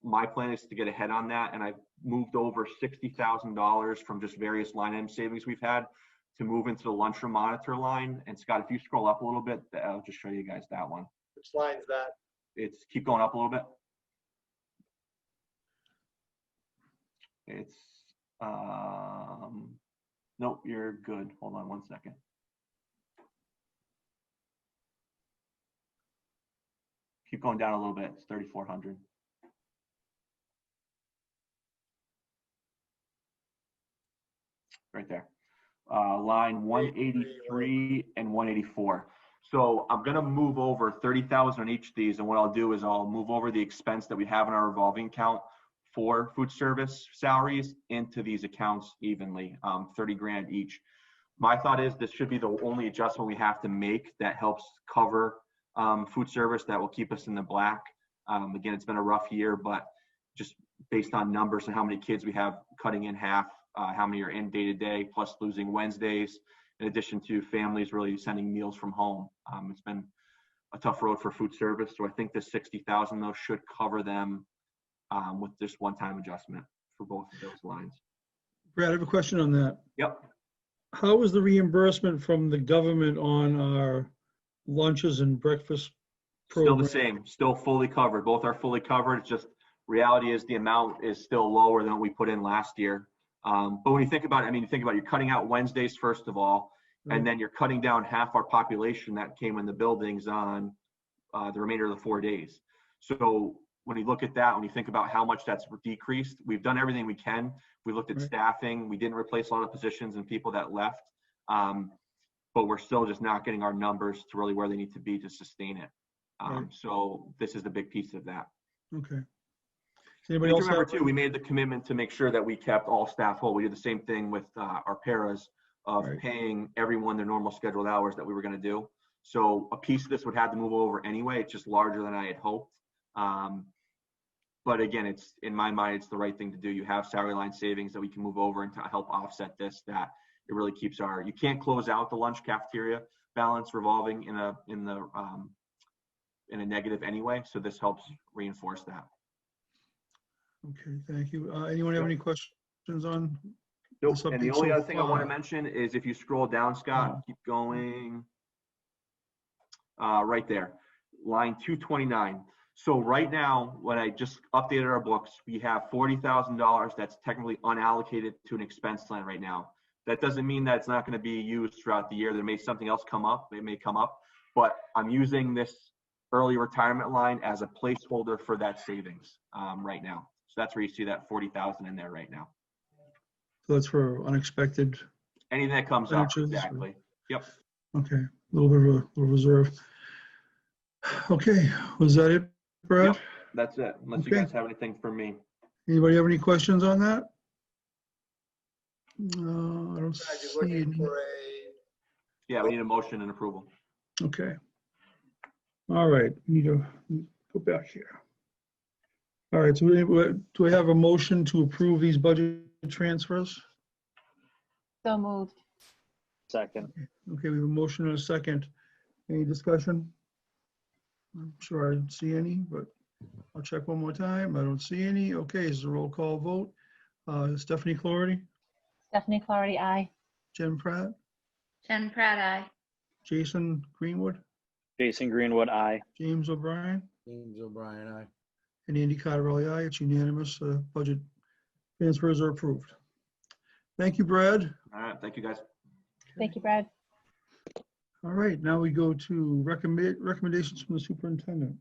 My plan is to get ahead on that, and I've moved over $60,000 from just various line item savings we've had to move into the lunchroom monitor line. And Scott, if you scroll up a little bit, I'll just show you guys that one. Which line's that? It's keep going up a little bit. It's nope, you're good. Hold on one second. Keep going down a little bit. It's 3,400. Right there. Line 183 and 184. So I'm going to move over 30,000 on each of these. And what I'll do is I'll move over the expense that we have in our revolving account for food service salaries into these accounts evenly, 30 grand each. My thought is this should be the only adjustment we have to make that helps cover food service that will keep us in the black. Again, it's been a rough year, but just based on numbers and how many kids we have cutting in half, how many are in day to day, plus losing Wednesdays, in addition to families really sending meals from home. It's been a tough road for food service. So I think the 60,000 though should cover them with this one-time adjustment for both of those lines. Brad, I have a question on that. Yep. How is the reimbursement from the government on our lunches and breakfast Still program? the same, still fully covered. Both are fully covered. It's just reality is the amount is still lower than what we put in last year. But when you think about it, I mean, you think about it, you're cutting out Wednesdays first of all, and then you're cutting down half our population that came in the buildings on the remainder of the 4 days. So when you look at that, when you think about how much that's decreased, we've done everything we can. We looked at staffing. We didn't replace a lot of positions and people that left, but we're still just not getting our numbers to really where they need to be to sustain it. So this is the big piece of that. Okay. Anybody else remember too, we made the commitment to make sure that we kept all staff whole. We did the same thing with our paras of paying everyone their normal scheduled hours that we were going to do. So a piece of this would have to move over anyway. It's just larger than I had hoped. But again, it's in my mind, it's the right thing to do. You have salary line savings that we can move over and to help offset this, that it really keeps our, you can't close out the lunch cafeteria balance revolving in a negative anyway. So this helps reinforce that. Okay, thank you. Anyone have any questions on? Nope. this And the update only so other thing I want to far? mention is if you scroll down, Scott, keep going right there, line 229. So right now, when I just updated our books, we have $40,000 that's technically unallocated to an expense line right now. That doesn't mean that it's not going to be used throughout the year. There may something else come up. It may come up, but I'm using this early retirement line as a placeholder for that savings right now. So that's where you see that 40,000 in there right now. So that's for unexpected. Anything that comes up, expenditures? exactly. Yep. Okay, a little bit of a little reserve. Okay, was that it, Brad? Yep, that's it. Unless you Okay. guys have anything for me. Anybody have any questions on that? I don't Brad, see you're looking any. for a, Yeah, we need a motion and approval. Okay. All right, we need to go back here. All right, so do I have a motion to approve these budget transfers? So moved. Second. Okay, we have a motion and a second. Any discussion? I'm sure I didn't see any, but I'll check one more time. I don't see any. Okay, it's a roll call vote. Stephanie Clarity, Stephanie Clarity, aye. Jen Pratt, Jen Pratt, aye. Jason Greenwood, Jason Greenwood, aye. James O'Brien, James O'Brien, aye. and Andy Cotterelli, aye. It's unanimous. Budget transfers are approved. Thank you, Brad. All right, thank you guys. Thank you, Brad. All right, now we go to recommendations from the superintendent.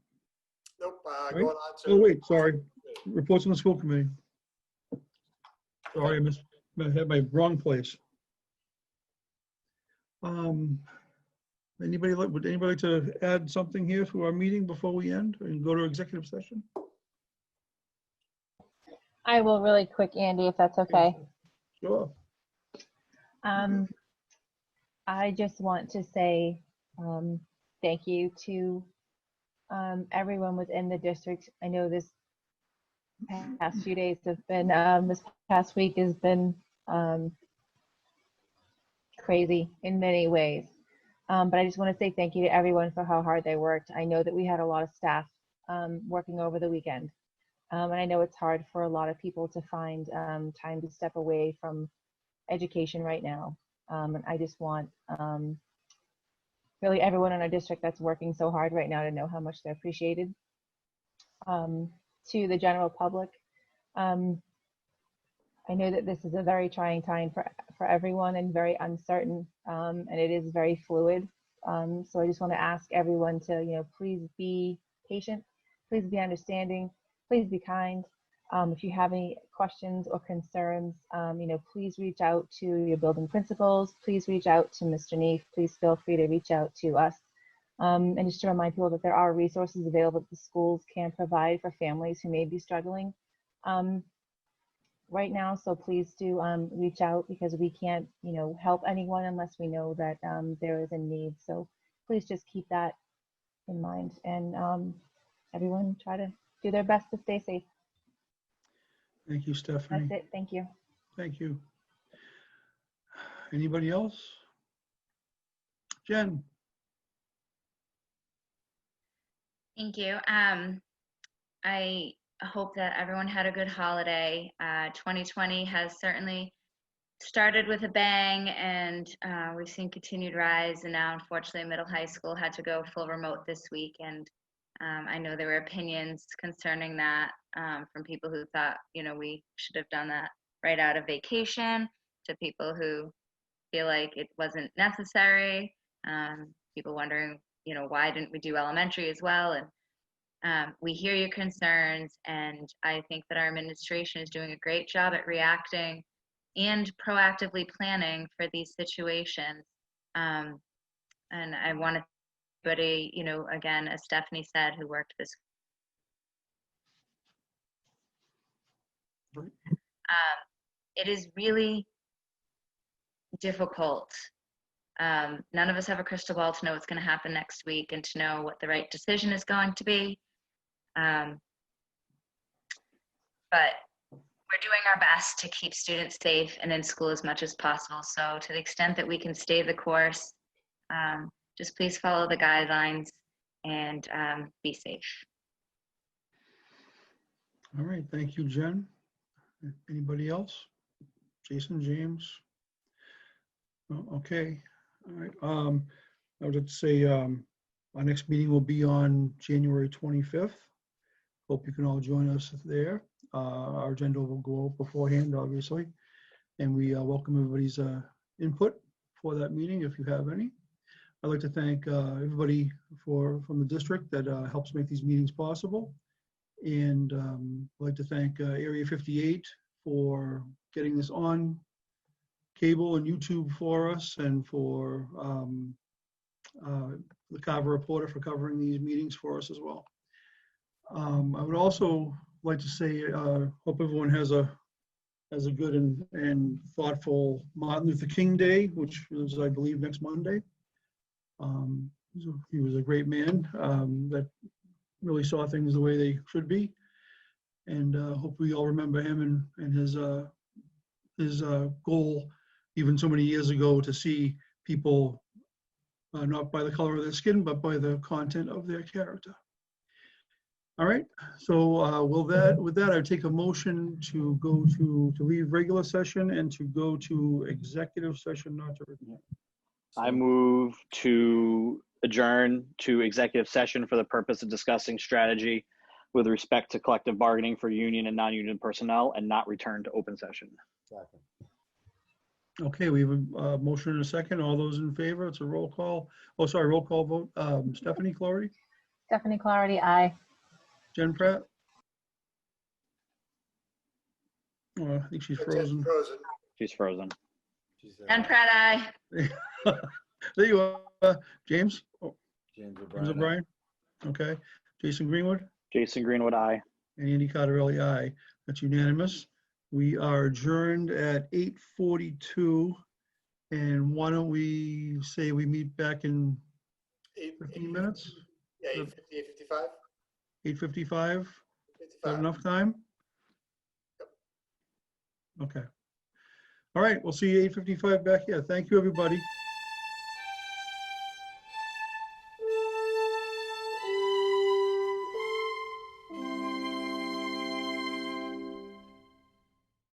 nope, Right? going on to. Oh, wait, sorry. Reports from the school committee. Sorry, I had my wrong place. Would anybody like to add something here to our meeting before we end and go to executive session? I will really quick, Andy, if that's okay. Sure. I just want to say thank you to everyone within the district. I know this past few days have been, this past week has been crazy in many ways. But I just want to say thank you to everyone for how hard they worked. I know that we had a lot of staff working over the weekend. And I know it's hard for a lot of people to find time to step away from education right now. And I just want really everyone in our district that's working so hard right now to know how much they're appreciated. To the general public, I know that this is a very trying time for everyone and very uncertain, and it is very fluid. So I just want to ask everyone to, please be patient, please be understanding, please be kind. If you have any questions or concerns, please reach out to your building principals, please reach out to Mr. Neef, please feel free to reach out to us. And just to remind people that there are resources available that the schools can provide for families who may be struggling right now. So please do reach out, because we can't, help anyone unless we know that there is a need. So please just keep that in mind, and everyone try to do their best to stay safe. Thank you, Stephanie. That's it. Thank you. Thank you. Anybody else? Jen? Thank you. I hope that everyone had a good holiday. 2020 has certainly started with a bang, and we've seen continued rise. And now, unfortunately, middle high school had to go full remote this week. And I know there were opinions concerning that from people who thought, we should have done that right out of vacation, to people who feel like it wasn't necessary. People wondering, why didn't we do elementary as well? And we hear your concerns, and I think that our administration is doing a great job at reacting and proactively planning for these situations. And I want to thank everybody, again, as Stephanie said, who worked this. It is really difficult. None of us have a crystal ball to know what's going to happen next week and to know what the right decision is going to be. But we're doing our best to keep students safe and in school as much as possible. So to the extent that we can stay the course, just please follow the guidelines and be safe. All right, thank you, Jen. Anybody else? Jason, James? No, okay, all right. I would like to say our next meeting will be on January 25th. Hope you can all join us there. Our agenda will go out beforehand, obviously, and we welcome everybody's input for that meeting if you have any. I'd like to thank everybody from the district that helps make these meetings possible. And I'd like to thank Area 58 for getting this on cable and YouTube for us, and for the Carver Reporter for covering these meetings for us as well. I would also like to say, hope everyone has a good and thoughtful Martin Luther King Day, which is, I believe, next Monday. He was a great man that really saw things the way they should be, and hope we all remember him and his goal, even so many years ago, to see people not by the color of their skin, but by the content of their character. All right, so with that, I would take a motion to go to leave regular session and to go to executive session, not to return. I move to adjourn to executive session for the purpose of discussing strategy with respect to collective bargaining for union and non-union personnel, and not return to open session. Second. Okay, we have a motion and a second. All those in favor? It's a roll call. Oh, sorry, roll call vote. Stephanie Clarity? Stephanie Clarity, aye. Jen Pratt? Oh, I think she's frozen. She's frozen. And Pratt, aye. There you are. James? Oh, James James O'Brien? Okay. Jason Greenwood? Jason Greenwood, aye. And Andy Cottarelli, aye. That's unanimous. We are adjourned at 8:42, And why don't we say we meet back in 15 minutes? Yeah, 8:55. 8:55? Is that enough time? Okay. All right, we'll see you 8:55 back here. Thank you, everybody.